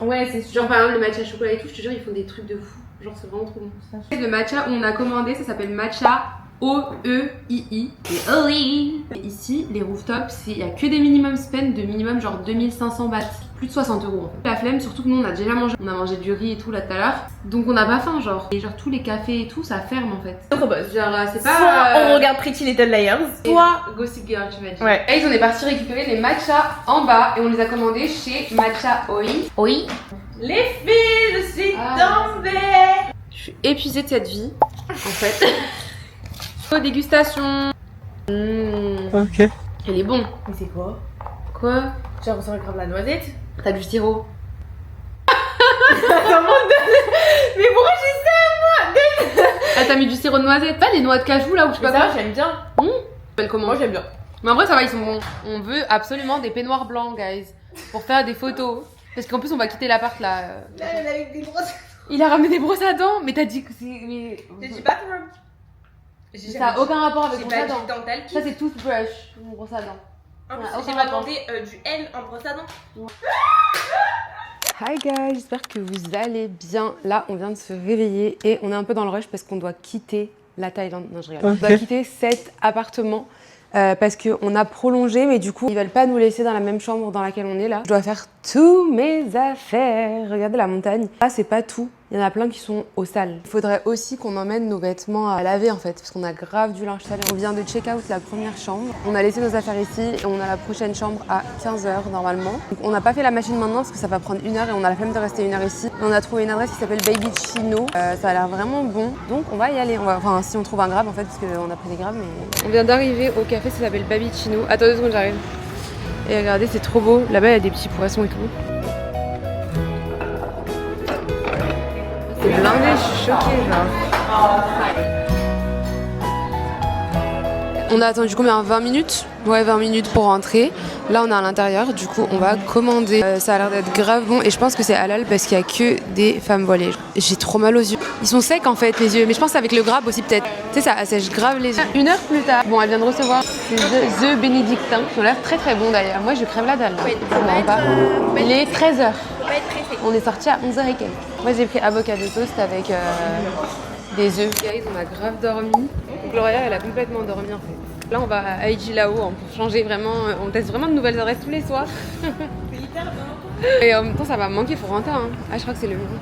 Speaker 6: Ouais, c'est sûr.
Speaker 2: Genre par exemple le matcha chocolat et tout, je te jure ils font des trucs de fou. Genre c'est vraiment trop bon. Le matcha où on a commandé, ça s'appelle matcha OEII. Et OEI. Et ici, les rooftops, il y a que des minimum spend de minimum genre 2500 bahts. Plus de 60 euros en fait. La flemme, surtout que nous on a déjà mangé. On a mangé du riz et tout là tout à l'heure. Donc on n'a pas faim genre. Et genre tous les cafés et tout, ça ferme en fait.
Speaker 6: Trop boss.
Speaker 2: Genre c'est
Speaker 6: Soit
Speaker 2: pas...
Speaker 6: on regarde Pretty Little Liars, soit
Speaker 2: Gossip Girl tu m'as dit.
Speaker 6: Ouais.
Speaker 2: Et on est parti récupérer les matchas en bas et on les a commandés chez Matcha OI.
Speaker 6: oui. Les filles, je suis tombée.
Speaker 2: Je suis épuisée de cette vie en fait. Dégustation.
Speaker 5: Ok.
Speaker 2: Elle est bon.
Speaker 6: Mais c'est quoi?
Speaker 2: Quoi?
Speaker 6: J'ai ressenti grave la noisette.
Speaker 2: T'as du sirop.
Speaker 6: Mais pourquoi j'ai ça?
Speaker 2: Ah t'as mis du sirop de noisette, pas des noix de cajou là ou je sais
Speaker 6: Mais
Speaker 2: pas
Speaker 6: ça,
Speaker 2: quoi.
Speaker 6: j'aime bien.
Speaker 2: Comment?
Speaker 6: Moi, j'aime bien.
Speaker 2: Mais en vrai ça va, ils sont bons. On veut absolument des peignoirs blancs guys pour faire des photos. Parce qu'en plus on va quitter l'appart là.
Speaker 6: Là, elle est avec des grosses.
Speaker 2: Il a ramené des brosses à dents, mais t'as dit que c'est... Mais...
Speaker 6: Je dis pas que
Speaker 2: Ça a aucun rapport avec
Speaker 6: j'ai
Speaker 2: brosse
Speaker 6: pas
Speaker 2: à dents.
Speaker 6: dit dental kit.
Speaker 2: Ça c'est toothbrush, mon brosse à dents.
Speaker 6: En plus,
Speaker 2: Ouais,
Speaker 6: j'ai
Speaker 2: aucun
Speaker 6: pas
Speaker 2: rapport.
Speaker 6: demandé du N en brosse à dents.
Speaker 2: Hi guys, j'espère que vous allez bien. Là, on vient de se réveiller et on est un peu dans le rush parce qu'on doit quitter la Thaïlande. Non, je rigole.
Speaker 5: Ok.
Speaker 2: On doit quitter cet appartement parce qu'on a prolongé, mais du coup, ils veulent pas nous laisser dans la même chambre dans laquelle on est là. Je dois faire tous mes affaires. Regardez la montagne. Là, c'est pas tout. Il y en a plein qui sont aux salles. Il faudrait aussi qu'on emmène nos vêtements à laver en fait, parce qu'on a grave du linge sale. On vient de check out la première chambre. On a laissé nos affaires ici et on a la prochaine chambre à 15h normalement. Donc, on n'a pas fait la machine maintenant parce que ça va prendre 1 heure et on a la flemme de rester 1 heure ici. On a trouvé une adresse qui s'appelle Baby Chino. Ça a l'air vraiment bon. Donc on va y aller. Enfin, si on trouve un grab en fait, parce qu'on a pris des grabs. Mais... On vient d'arriver au café, ça s'appelle Baby Chino. Attends 2 secondes, j'arrive. Et regardez, c'est trop beau. Là-bas, il y a des petits poissons et tout. C'est blindé, je suis choquée, genre. On a attendu combien? 20 minutes? Ouais, 20 minutes pour rentrer. Là, on est à l'intérieur, du coup, on va commander. Ça a l'air d'être grave bon et je pense que c'est halal parce qu'il y a que des femmes voilées. J'ai trop mal aux yeux. Ils sont secs en fait, les yeux, mais je pense avec le grab aussi peut-être. Tu sais, ça assèche grave les yeux. 1 heure plus tard, bon, elle vient de recevoir The Bénédictin, qui ont l'air très très bon d'ailleurs. Moi, je crève la dalle. Il est 13h. On est sorti à 11h et quelques. Moi, j'ai pris avocado toast avec des œufs. Guys, on a grave dormi. Gloria, elle a complètement dormi en fait. Là, on va à Aiji Lao pour changer vraiment. On teste vraiment de nouvelles adresses tous les soirs. Et en même temps, ça va me manquer, faut rentrer. Hein. Ah, je crois que c'est le moment.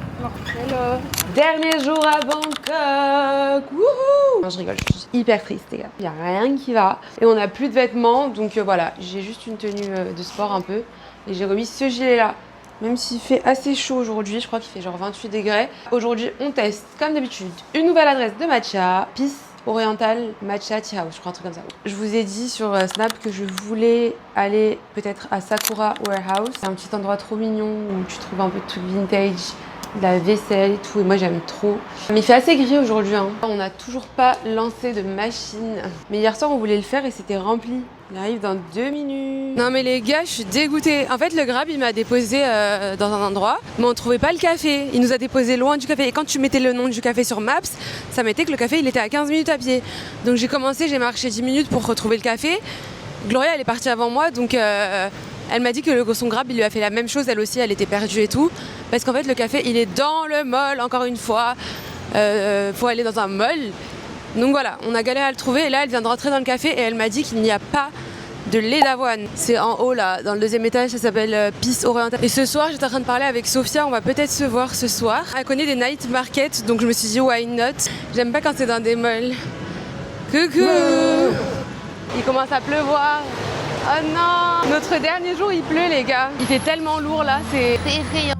Speaker 2: Hello. Dernier jour à Bangkok. Wouhou! Non, je rigole, je suis hyper triste, les gars. Il n'y a rien qui va. Et on n'a plus de vêtements, donc voilà. J'ai juste une tenue de sport un peu. Et j'ai remis ce gilet-là
Speaker 1: Même s'il fait assez chaud aujourd'hui, je crois qu'il fait genre 28 degrés. Aujourd'hui, on teste, comme d'habitude, une nouvelle adresse de matcha, Peace Oriental Matcha Tea House, je crois un truc comme ça. Je vous ai dit sur Snap que je voulais aller peut-être à Sakura Warehouse. C'est un petit endroit trop mignon où tu trouves un peu de trucs vintage, de la vaisselle et tout, et moi j'aime trop. Mais il fait assez gris aujourd'hui, hein. On n'a toujours pas lancé de machine. Mais hier soir on voulait le faire et c'était rempli. Il arrive dans 2 minutes. Non mais les gars, je suis dégoûtée. En fait, le Grab, il m'a déposé dans un endroit, mais on trouvait pas le café. Il nous a déposé loin du café. Et quand tu mettais le nom du café sur Maps, ça mettait que le café, il était à 15 minutes à pied. Donc j'ai marché 10 minutes pour retrouver le café. Gloria, elle est partie avant moi, donc elle m'a dit que son Grab, il lui a fait la même chose. Elle aussi, elle était perdue et tout. Parce qu'en fait, le café, il est dans le mall, encore une fois. Faut aller dans un mall. Donc voilà, on a galéré à le trouver et là elle vient de rentrer dans le café et elle m'a dit qu'il n'y a pas de lait d'avoine. C'est en haut là, dans le 2e étage, ça s'appelle Peace Oriental. Et ce soir, j'étais en train de parler avec Sophia, on va peut-être se voir ce soir. Elle connaît des night markets, donc je me suis dit why not. J'aime pas quand c'est dans des malls. Coucou. Il commence à pleuvoir. Oh non, notre dernier jour il pleut les gars. Il fait tellement lourd là, c'est effrayant.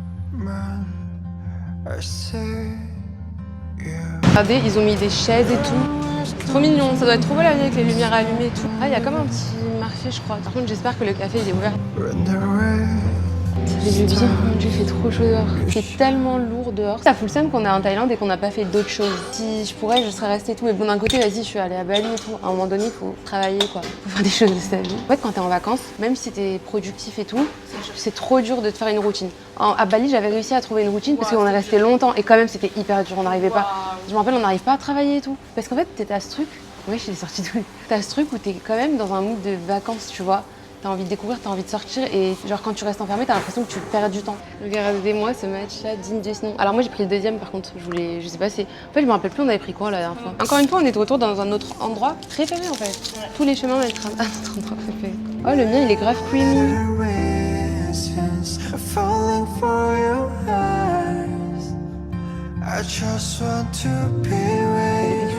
Speaker 1: Regardez, ils ont mis des chaises et tout. Trop mignon, ça doit être trop beau la nuit avec les lumières allumées et tout. Ah, il y a comme un petit marché, je crois. Par contre, j'espère que le café il est ouvert. Ça fait du bien, il fait trop chaud dehors. C'est tellement lourd dehors. Ça fout le seum qu'on est en Thaïlande et qu'on n'a pas fait d'autres choses. Si je pourrais, je serais restée et tout. Mais bon, d'un côté, vas-y, je suis allée à Bali et tout. À un moment donné, il faut travailler quoi. Il faut faire des choses de sa vie. En fait, quand t'es en vacances, même si t'es productif et tout, c'est trop dur de te faire une routine. À Bali, j'avais réussi à trouver une routine parce qu'on est resté longtemps et quand même, c'était hyper dur. On n'arrivait pas. Je me rappelle, on n'arrive pas à travailler et tout. Parce qu'en fait, t'es à ce truc. Oui, je suis sortie de. T'as ce truc où t'es quand même dans un mood de vacances, tu vois. T'as envie de découvrir, t'as envie de sortir et genre quand tu restes enfermé, t'as l'impression que tu perds du temps. Regardez-moi ce matcha digne de ce nom. Alors moi j'ai pris le 2e par contre, je sais pas si... En fait je me rappelle plus on avait pris quoi la dernière fois. Encore une fois on est de retour dans un autre endroit préféré en fait. Tous les chemins mettent à notre endroit préféré. Oh le mien il est grave creamy.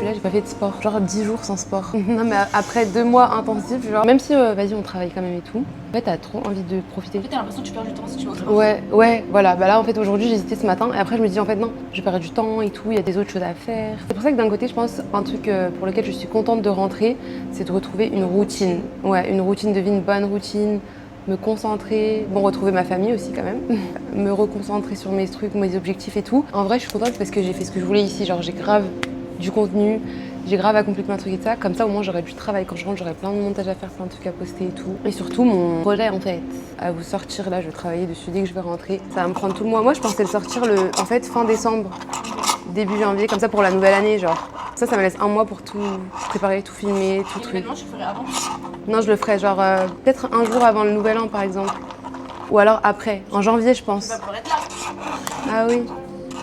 Speaker 1: Là, j'ai pas fait de sport, genre 10 jours sans sport. Non mais après 2 mois intensifs, genre même si vas-y on travaille quand même et tout, en fait t'as trop envie de profiter.
Speaker 6: En fait t'as l'impression que tu perds du temps si tu vas au travail.
Speaker 1: Ouais, voilà, bah là en fait aujourd'hui j'ai hésité ce matin et après je me dis en fait non, je perds du temps et tout, il y a des autres choses à faire. C'est pour ça que d'un côté je pense un truc pour lequel je suis contente de rentrer, c'est de retrouver une routine. Ouais, une routine de vie, une bonne routine. Me concentrer, bon retrouver ma famille aussi quand même, me reconcentrer sur mes trucs, mes objectifs et tout. En vrai je suis contente parce que j'ai fait ce que je voulais ici, genre j'ai grave du contenu, j'ai grave accompli plein de trucs et ça, comme ça au moins j'aurai du travail quand je rentre, j'aurai plein de montages à faire, plein de trucs à poster et tout. Et surtout mon projet en fait, à vous sortir là, je vais travailler dessus dès que je vais rentrer. Ça va me prendre tout le mois. Moi je pensais le sortir en fait fin décembre, début janvier, comme ça pour la nouvelle année genre. Ça me laisse un mois pour tout préparer, tout filmer, tout truc.
Speaker 6: L'événement, tu le ferais avant?
Speaker 1: Non, je le ferai genre peut-être un jour avant le nouvel an par exemple. Ou alors après, en janvier je pense.
Speaker 6: Tu vas pouvoir être là.
Speaker 1: Ah oui.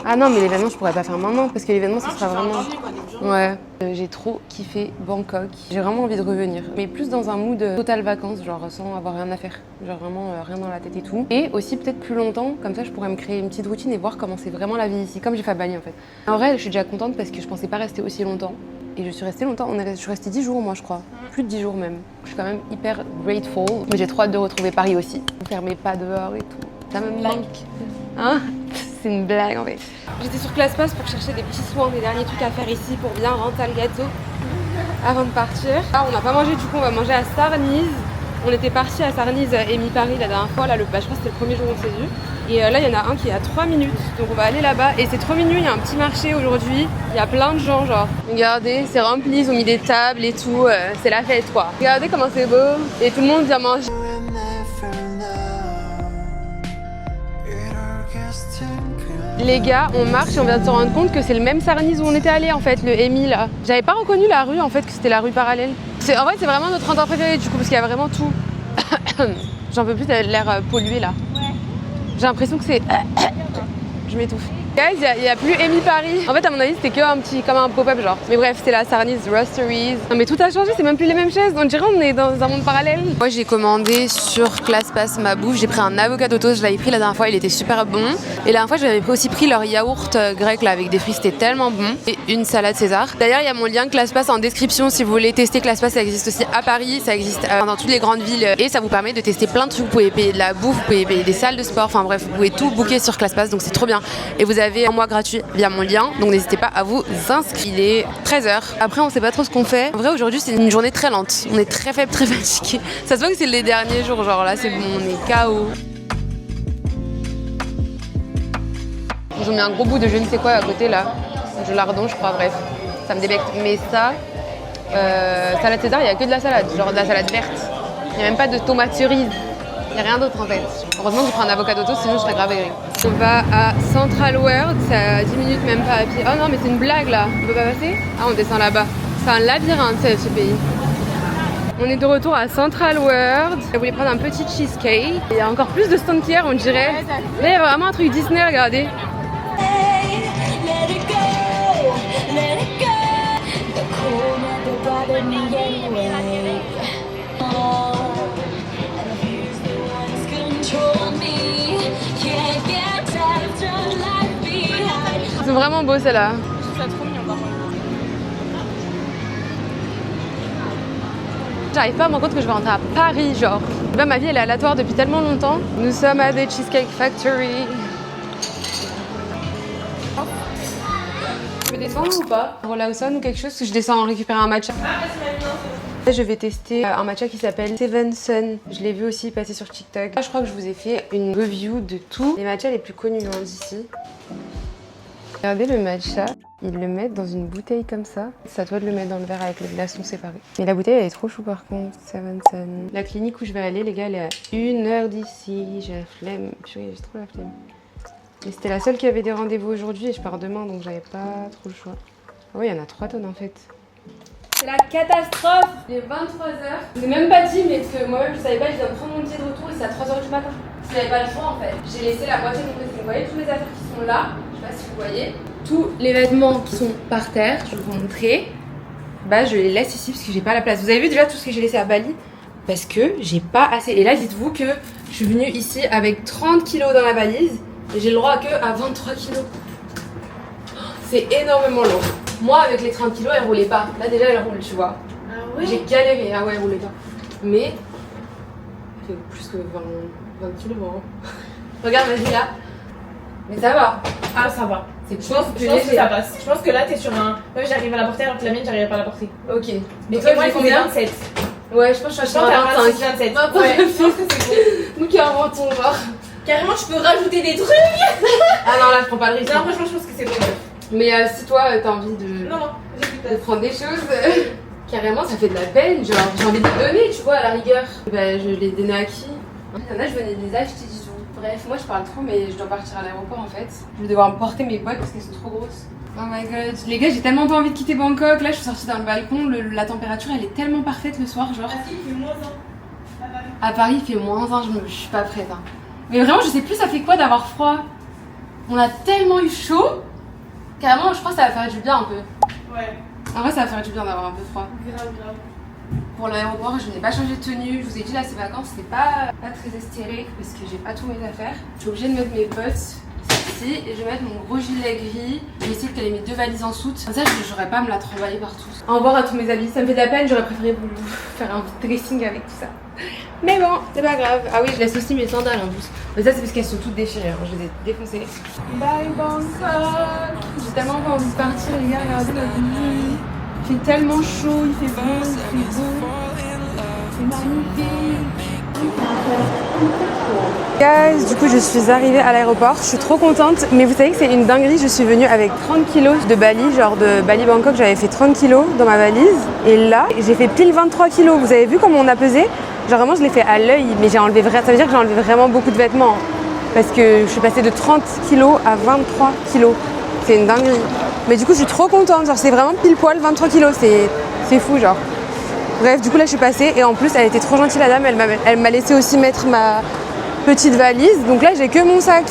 Speaker 1: Ah non, mais l'événement je pourrais pas faire maintenant parce que l'événement ça sera vraiment...
Speaker 6: Janvier, quoi, début janvier.
Speaker 1: Ouais. J'ai trop kiffé Bangkok. J'ai vraiment envie de revenir. Mais plus dans un mood total vacances, genre sans avoir rien à faire. Genre vraiment rien dans la tête et tout. Et aussi peut-être plus longtemps, comme ça je pourrais me créer une petite routine et voir comment c'est vraiment la vie ici, comme j'ai fait à Bali en fait. En vrai, je suis déjà contente parce que je pensais pas rester aussi longtemps. Et je suis restée longtemps, je suis restée 10 jours moi je crois. Plus de 10 jours même. Je suis quand même hyper grateful. Mais j'ai trop hâte de retrouver Paris aussi. Faire mes pas dehors et tout. Ça me manque. Hein? C'est une blague en fait. J'étais sur ClassPass pour chercher des petits soins, des derniers trucs à faire ici pour bien rentrer le gâteau avant de partir. Là on n'a pas mangé, du coup on va manger à Sarniz. On était parti à Sarniz et mi-Paris la dernière fois, là je crois que c'était le premier jour où on s'est vu. Et là il y en a un qui est à 3 minutes, donc on va aller là-bas et c'est trop mignon, il y a un petit marché aujourd'hui, il y a plein de gens genre. Regardez, c'est rempli, ils ont mis des tables et tout, c'est la fête quoi. Regardez comment c'est beau et tout le monde vient manger. Les gars, on marche et on vient de se rendre compte que c'est le même Sarniz où on était allé en fait, le Emi là. J'avais pas reconnu la rue en fait, que c'était la rue parallèle. En vrai c'est vraiment notre endroit préféré du coup parce qu'il y a vraiment tout. J'en peux plus, t'as l'air pollué là. Ouais. J'ai l'impression que c'est... Je m'étouffe.
Speaker 2: Guys, il y a plus Amy Paris. En fait, à mon avis, c'était que un petit, comme un pop-up genre. Mais bref, c'était la Sarni's Roasteries. Non, mais tout a changé, c'est même plus les mêmes chaises. On dirait on est dans un monde parallèle.
Speaker 1: Moi, j'ai commandé sur ClassPass ma bouffe. J'ai pris un avocado toast. Je l'avais pris la dernière fois, il était super bon. Et la dernière fois, j'avais aussi pris leur yaourt grec là avec des fruits, c'était tellement bon. Et une salade César. D'ailleurs, il y a mon lien ClassPass en description si vous voulez tester ClassPass. Ça existe aussi à Paris, ça existe dans toutes les grandes villes et ça vous permet de tester plein de trucs. Vous pouvez payer de la bouffe, vous pouvez payer des salles de sport. Enfin bref, vous pouvez tout booker sur ClassPass, donc c'est trop bien. Et vous avez un mois gratuit via mon lien, donc n'hésitez pas à vous inscrire. Il est 13h. Après, on sait pas trop ce qu'on fait. En vrai, aujourd'hui, c'est une journée très lente. On est très faible, très fatigué. Ça se voit que c'est les derniers jours, genre là, c'est bon, on est KO.
Speaker 2: Ils ont mis un gros bout de je ne sais quoi à côté là. Du lardon, je crois, bref. Ça me débecte. Mais ça, salade César, il n'y a que de la salade, genre de la salade verte. Il n'y a même pas de tomate cerise. Il n'y a rien d'autre en fait. Heureusement que je prends un avocado toast, sinon je serais grave aigrie. On va à Central World, c'est à 10 minutes même pas à pied. Oh non, mais c'est une blague là. On peut pas passer? Ah, on descend là-bas. C'est un labyrinthe ce pays. On est de retour à Central World. Je voulais prendre un petit cheesecake. Il y a encore plus de stands qu'hier, on dirait. Là, il y a vraiment un truc Disney, regardez. Ils sont vraiment beaux celles-là.
Speaker 6: Je trouve ça trop mignon par contre.
Speaker 2: J'arrive pas à me rendre compte que je vais rentrer à Paris, genre. Bah, ma vie elle est aléatoire depuis tellement longtemps. Nous sommes à The Cheesecake Factory. Je vais descendre ou pas? Pour Lawson ou quelque chose, parce que je descends récupérer un matcha. Je vais tester un matcha qui s'appelle Seven Sun. Je l'ai vu aussi passer sur TikTok. Là, je crois que je vous ai fait une review de tous les matchas les plus connus d'ici. Regardez le matcha, ils le mettent dans une bouteille comme ça. C'est à toi de le mettre dans le verre avec les glaçons séparés. Mais la bouteille elle est trop chou par contre, Seven Sun. La clinique où je vais aller, les gars, elle est à 1 heure d'ici. J'ai la flemme, purée, j'ai trop la flemme. Et c'était la seule qui avait des rendez-vous aujourd'hui et je pars demain donc j'avais pas trop le choix. Ah oui, il y en a 3 tonnes en fait. C'est la catastrophe. Il est 23h. Je vous ai même pas dit, mais parce que moi-même je savais pas, je viens de prendre mon billet de retour et c'est à 3h du matin. J'avais pas le choix en fait. J'ai laissé la moitié de mon dressing. Vous voyez toutes les affaires qui sont là. Je sais pas si vous voyez. Tous les vêtements qui sont par terre, je vais vous montrer. Bah je les laisse ici parce que j'ai pas la place. Vous avez vu déjà tout ce que j'ai laissé à Bali? Parce que j'ai pas assez. Et là dites-vous que je suis venue ici avec 30 kilos dans la valise et j'ai le droit que à 23 kilos. C'est énormément lourd. Moi avec les 30 kilos elle roulait pas. Là déjà elle roule, tu vois.
Speaker 6: Ah ouais?
Speaker 2: J'ai galéré. Ah ouais elle roulait pas. Mais elle fait plus que 20 kilos hein. Regarde vas-y là. Mais ça va.
Speaker 6: Ah, ça va.
Speaker 2: C'est
Speaker 6: Je pense que ça passe. Je pense que là, t'es sur un. Moi, j'arrive à la porter alors que la mienne, j'arrive pas à la porter.
Speaker 2: Ok.
Speaker 6: Mais
Speaker 2: Donc,
Speaker 6: toi, moi,
Speaker 2: j'ai
Speaker 6: il faut
Speaker 2: combien?
Speaker 6: 27.
Speaker 2: Ouais, je pense que je suis à
Speaker 6: Je pense que t'as
Speaker 2: 25.
Speaker 6: 27.
Speaker 2: Ouais,
Speaker 6: Ouais, je pense que c'est bon.
Speaker 2: Nous qui inventons, genre.
Speaker 6: Carrément, tu peux rajouter des trucs.
Speaker 2: Ah non, là, je prends pas le risque.
Speaker 6: Non, franchement, je pense que c'est bon.
Speaker 2: Mais si toi, t'as envie de,
Speaker 6: Non, j'ai plus de
Speaker 2: de
Speaker 6: place.
Speaker 2: prendre des choses, carrément, ça fait de la peine. Genre, j'ai envie de les donner, tu vois, à la rigueur. Bah, je les donnais à qui? Il y en a, je venais de les acheter, disons. Bref, moi, je parle trop, mais je dois partir à l'aéroport, en fait. Je vais devoir me porter mes bottes parce qu'elles sont trop grosses. Oh my god. Les gars, j'ai tellement pas envie de quitter Bangkok. Là, je suis sortie dans le balcon. La température, elle est tellement parfaite le soir, genre.
Speaker 6: Il fait moins 1.
Speaker 2: À Paris, il fait moins 1, je suis pas prête. Hein. Mais vraiment, je sais plus ça fait quoi d'avoir froid. On a tellement eu chaud. Carrément, je crois que ça va faire du bien un peu.
Speaker 6: Ouais.
Speaker 2: En vrai, ça va faire du bien d'avoir un peu froid.
Speaker 6: Grave.
Speaker 2: Pour l'aéroport, je n'ai pas changé de tenue. Je vous ai dit là, ces vacances, c'est pas très esthétique parce que j'ai pas tous mes affaires. Je suis obligée de mettre mes bottes ici et je vais mettre mon gros gilet gris. Je vais essayer de caler mes 2 valises en soute. Comme ça, je n'aurais pas à me la travailler partout. Au revoir à tous mes habits. Ça me fait de la peine. J'aurais préféré vous faire un dressing avec tout ça. Mais bon, c'est pas grave. Ah oui, je laisse aussi mes sandales en plus. Mais ça, c'est parce qu'elles sont toutes déchirées. Hein. Je les ai défoncées. Bye Bangkok. J'ai tellement pas envie de partir, les gars. Regardez la vue. Il fait tellement chaud, il fait bon, il fait beau. C'est magnifique. Guys, du coup je suis arrivée à l'aéroport, je suis trop contente, mais vous savez que c'est une dinguerie, je suis venue avec 30 kilos de Bali, genre de Bali Bangkok, j'avais fait 30 kilos dans ma valise, et là j'ai fait pile 23 kilos, vous avez vu comment on a pesé? Genre vraiment je l'ai fait à l'œil, mais j'ai enlevé ça veut dire que j'ai enlevé vraiment beaucoup de vêtements, parce que je suis passée de 30 kilos à 23 kilos, c'est une dinguerie. Mais du coup je suis trop contente, genre c'est vraiment pile poil 23 kilos, c'est fou genre. Bref, du coup là je suis passée et en plus elle était trop gentille la dame, elle m'a laissé aussi mettre ma petite valise. Donc là j'ai que mon sac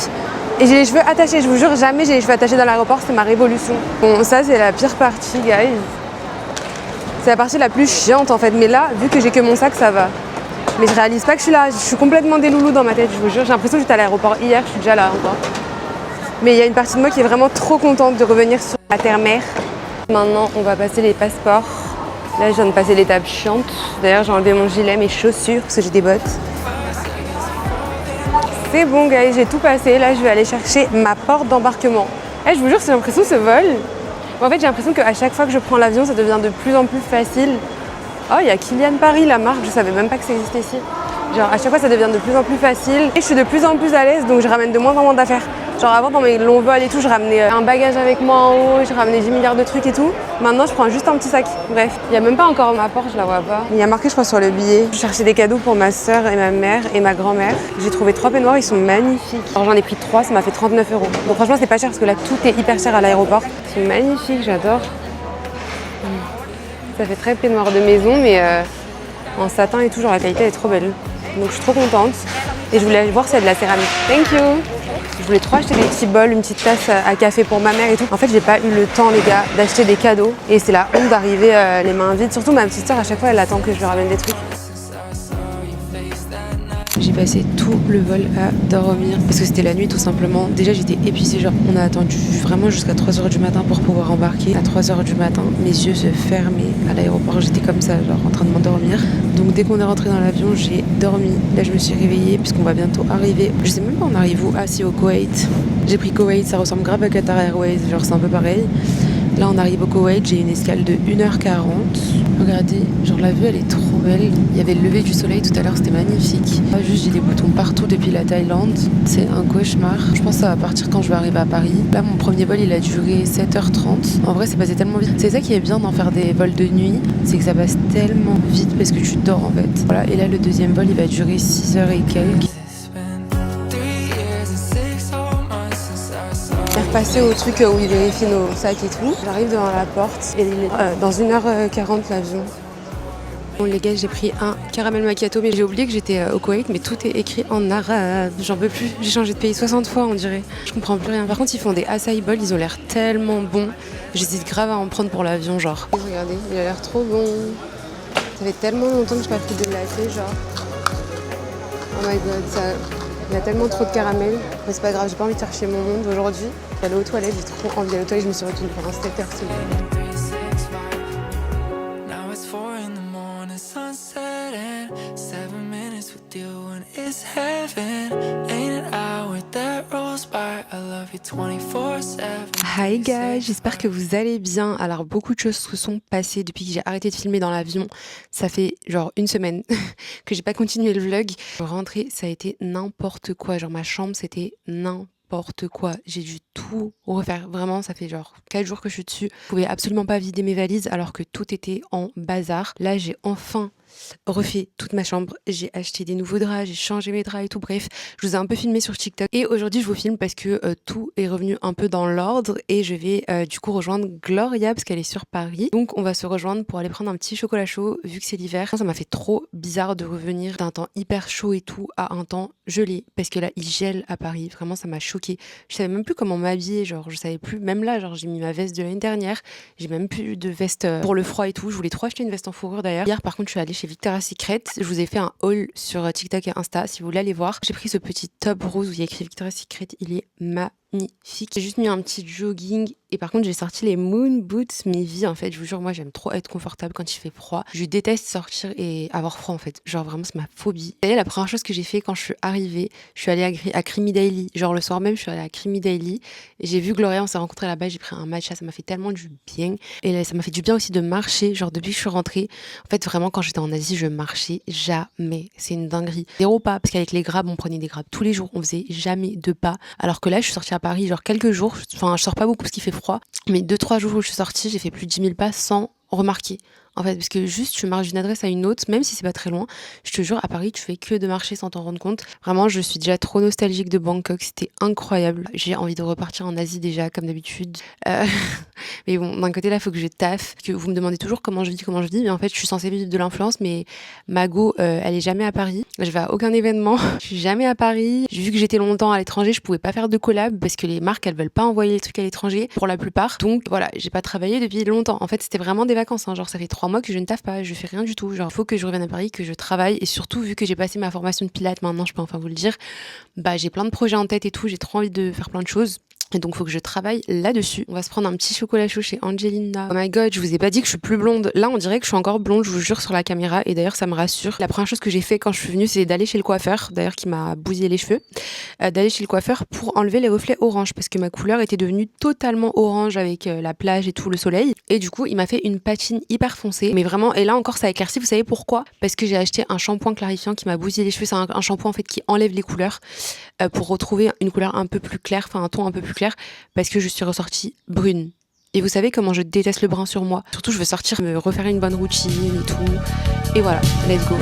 Speaker 2: Et j'ai les cheveux attachés, je vous jure, jamais j'ai les cheveux attachés dans l'aéroport, c'est ma révolution. Bon, ça c'est la pire partie, guys. C'est la partie la plus chiante en fait, mais là, vu que j'ai que mon sac, ça va. Mais je réalise pas que je suis là, je suis complètement des loulous dans ma tête, je vous jure. J'ai l'impression que j'étais à l'aéroport hier, je suis déjà là encore. Mais il y a une partie de moi qui est vraiment trop contente de revenir sur la terre-mer. Maintenant, on va passer les passeports. Là, je viens de passer l'étape chiante. D'ailleurs, j'ai enlevé mon gilet, mes chaussures, parce que j'ai des bottes. C'est bon, guys, j'ai tout passé. Là, je vais aller chercher ma porte d'embarquement. Je vous jure, j'ai l'impression ce vol. En fait, j'ai l'impression qu'à chaque fois que je prends l'avion, ça devient de plus en plus facile. Oh, il y a Kilian Paris, la marque. Je savais même pas que ça existait ici. Genre, à chaque fois, ça devient de plus en plus facile. Et je suis de plus en plus à l'aise, donc je ramène de moins en moins d'affaires. Genre avant, dans mes longs vols et tout, je ramenais un bagage avec moi en haut, je ramenais 10 milliards de trucs et tout. Maintenant, je prends juste un petit sac. Bref, il n'y a même pas encore ma porte, je la vois pas. Il y a marqué, je crois, sur le billet. Je cherchais des cadeaux pour ma soeur et ma mère et ma grand-mère. J'ai trouvé 3 peignoirs, ils sont magnifiques. Alors j'en ai pris 3, ça m'a fait 39 €. Donc franchement, c'est pas cher parce que là, tout est hyper cher à l'aéroport. Ils sont magnifiques, j'adore. Ça fait très peignoir de maison, mais en satin et tout, genre la qualité elle est trop belle. Donc je suis trop contente. Et je voulais aller voir si c'est de la céramique. Thank you! Je voulais trop acheter des petits bols, une petite tasse à café pour ma mère et tout. En fait, j'ai pas eu le temps, les gars, d'acheter des cadeaux. Et c'est la honte d'arriver les mains vides. Surtout ma petite sœur, à chaque fois, elle attend que je lui ramène des trucs. J'ai passé tout le vol à dormir parce que c'était la nuit tout simplement. Déjà j'étais épuisée, genre on a attendu vraiment jusqu'à 3h du matin pour pouvoir embarquer. À 3h du matin, mes yeux se fermaient à l'aéroport, j'étais comme ça, genre en train de m'endormir. Donc dès qu'on est rentré dans l'avion, j'ai dormi. Là je me suis réveillée puisqu'on va bientôt arriver. Je sais même pas on arrive où. Ah si, au Koweït. J'ai pris Koweït, ça ressemble grave à Qatar Airways, genre c'est un peu pareil. Là on arrive au Koweït, j'ai une escale de 1h40. Regardez, genre la vue elle est trop belle. Il y avait le lever du soleil tout à l'heure, c'était magnifique. Là, juste j'ai des boutons partout depuis la Thaïlande. C'est un cauchemar. Je pense que ça va partir quand je vais arriver à Paris. Là mon premier vol il a duré 7h30. En vrai c'est passé tellement vite. C'est ça qui est bien d'en faire des vols de nuit. C'est que ça passe tellement vite parce que tu dors en fait. Voilà, et là le deuxième vol il va durer 6h et quelques. Passer au truc où ils vérifient nos sacs et tout. J'arrive devant la porte et il est dans 1h40 l'avion. Bon les gars, j'ai pris un caramel macchiato mais j'ai oublié que j'étais au Koweït, mais tout est écrit en arabe. J'en peux plus, j'ai changé de pays 60 fois on dirait. Je comprends plus rien. Par contre ils font des acai bowls, ils ont l'air tellement bons. J'hésite grave à en prendre pour l'avion genre. Regardez, il a l'air trop bon. Ça fait tellement longtemps que j'ai pas pris de latte genre. Oh my god, ça... Il y a tellement trop de caramel, mais c'est pas grave, j'ai pas envie de faire chier mon monde aujourd'hui. J'allais aux toilettes, j'ai trop envie d'aller aux toilettes, je me suis retournée faire un steak personnel. Hi guys, j'espère que vous allez bien. Alors beaucoup de choses se sont passées depuis que j'ai arrêté de filmer dans l'avion. Ça fait genre une semaine que j'ai pas continué le vlog. Rentrer, ça a été n'importe quoi. Genre ma chambre, c'était n'importe quoi. J'ai dû tout refaire. Vraiment, ça fait genre 4 jours que je suis dessus. Je pouvais absolument pas vider mes valises alors que tout était en bazar. Là, j'ai enfin refait toute ma chambre, j'ai acheté des nouveaux draps, j'ai changé mes draps et tout, bref, je vous ai un peu filmé sur TikTok et aujourd'hui je vous filme parce que tout est revenu un peu dans l'ordre et je vais du coup rejoindre Gloria parce qu'elle est sur Paris, donc on va se rejoindre pour aller prendre un petit chocolat chaud vu que c'est l'hiver. Ça m'a fait trop bizarre de revenir d'un temps hyper chaud et tout à un temps gelé parce que là il gèle à Paris, vraiment ça m'a choquée. Je savais même plus comment m'habiller, genre je savais plus, même là genre j'ai mis ma veste de l'année dernière, j'ai même plus de veste pour le froid et tout. Je voulais trop acheter une veste en fourrure d'ailleurs. Hier par contre je suis allée chez Victoria's Secret. Je vous ai fait un haul sur TikTok et Insta si vous voulez aller voir. J'ai pris ce petit top rose où il y a écrit Victoria's Secret. Il est magnifique. J'ai juste mis un petit jogging et par contre j'ai sorti les moon boots Mivi en fait. Je vous jure, moi j'aime trop être confortable quand il fait froid. Je déteste sortir et avoir froid en fait. Genre vraiment c'est ma phobie. Et la première chose que j'ai fait quand je suis arrivée, je suis allée à Creamy Daily. Genre le soir même je suis allée à Creamy Daily et j'ai vu Gloria, on s'est rencontrés là-bas, j'ai pris un matcha, ça m'a fait tellement du bien. Et là, ça m'a fait du bien aussi de marcher, genre depuis que je suis rentrée. En fait vraiment quand j'étais en Asie je marchais jamais, c'est une dinguerie. 0 pas, parce qu'avec les grabs on prenait des grabs tous les jours, on faisait jamais de pas. Alors que là je suis sortie à Paris genre quelques jours, enfin je sors pas beaucoup parce qu'il fait froid, mais 2-3 jours où je suis sortie j'ai fait plus de 10 000 pas sans remarquer.
Speaker 1: en fait, parce que juste tu marches d'une adresse à une autre, même si c'est pas très loin, je te jure, à Paris, tu fais que de marcher sans t'en rendre compte. Vraiment, je suis déjà trop nostalgique de Bangkok, c'était incroyable. J'ai envie de repartir en Asie déjà, comme d'habitude. Mais bon, d'un côté là, il faut que je taffe. Que vous me demandez toujours comment je vis, mais en fait, je suis censée vivre de l'influence, mais ma go, elle est jamais à Paris. Je vais à aucun événement, je suis jamais à Paris. Vu que j'étais longtemps à l'étranger, je pouvais pas faire de collab parce que les marques, elles veulent pas envoyer les trucs à l'étranger pour la plupart. Donc voilà, j'ai pas travaillé depuis longtemps. En fait, c'était vraiment des vacances, hein. Genre ça fait 3 mois que je ne taffe pas, je fais rien du tout. Genre, faut que je revienne à Paris, que je travaille, et surtout vu que j'ai passé ma formation de pilates maintenant, je peux enfin vous le dire, bah j'ai plein de projets en tête et tout, j'ai trop envie de faire plein de choses. Et donc, faut que je travaille là-dessus. On va se prendre un petit chocolat chaud chez Angelina. Oh my god, je vous ai pas dit que je suis plus blonde. Là, on dirait que je suis encore blonde, je vous jure, sur la caméra. Et d'ailleurs, ça me rassure. La première chose que j'ai fait quand je suis venue, c'est d'aller chez le coiffeur, d'ailleurs, qui m'a bousillé les cheveux, d'aller chez le coiffeur pour enlever les reflets orange, parce que ma couleur était devenue totalement orange avec la plage et tout, le soleil. Et du coup, il m'a fait une patine hyper foncée. Mais vraiment, et là encore, ça a éclairci. Vous savez pourquoi? Parce que j'ai acheté un shampoing clarifiant qui m'a bousillé les cheveux. C'est un shampoing, en fait, qui enlève les couleurs pour retrouver une couleur un peu plus claire, enfin, un ton un peu plus clair, parce que je suis ressortie brune. Et vous savez comment je déteste le brun sur moi. Surtout, je veux sortir, me refaire une bonne routine et tout. Et voilà, let's go.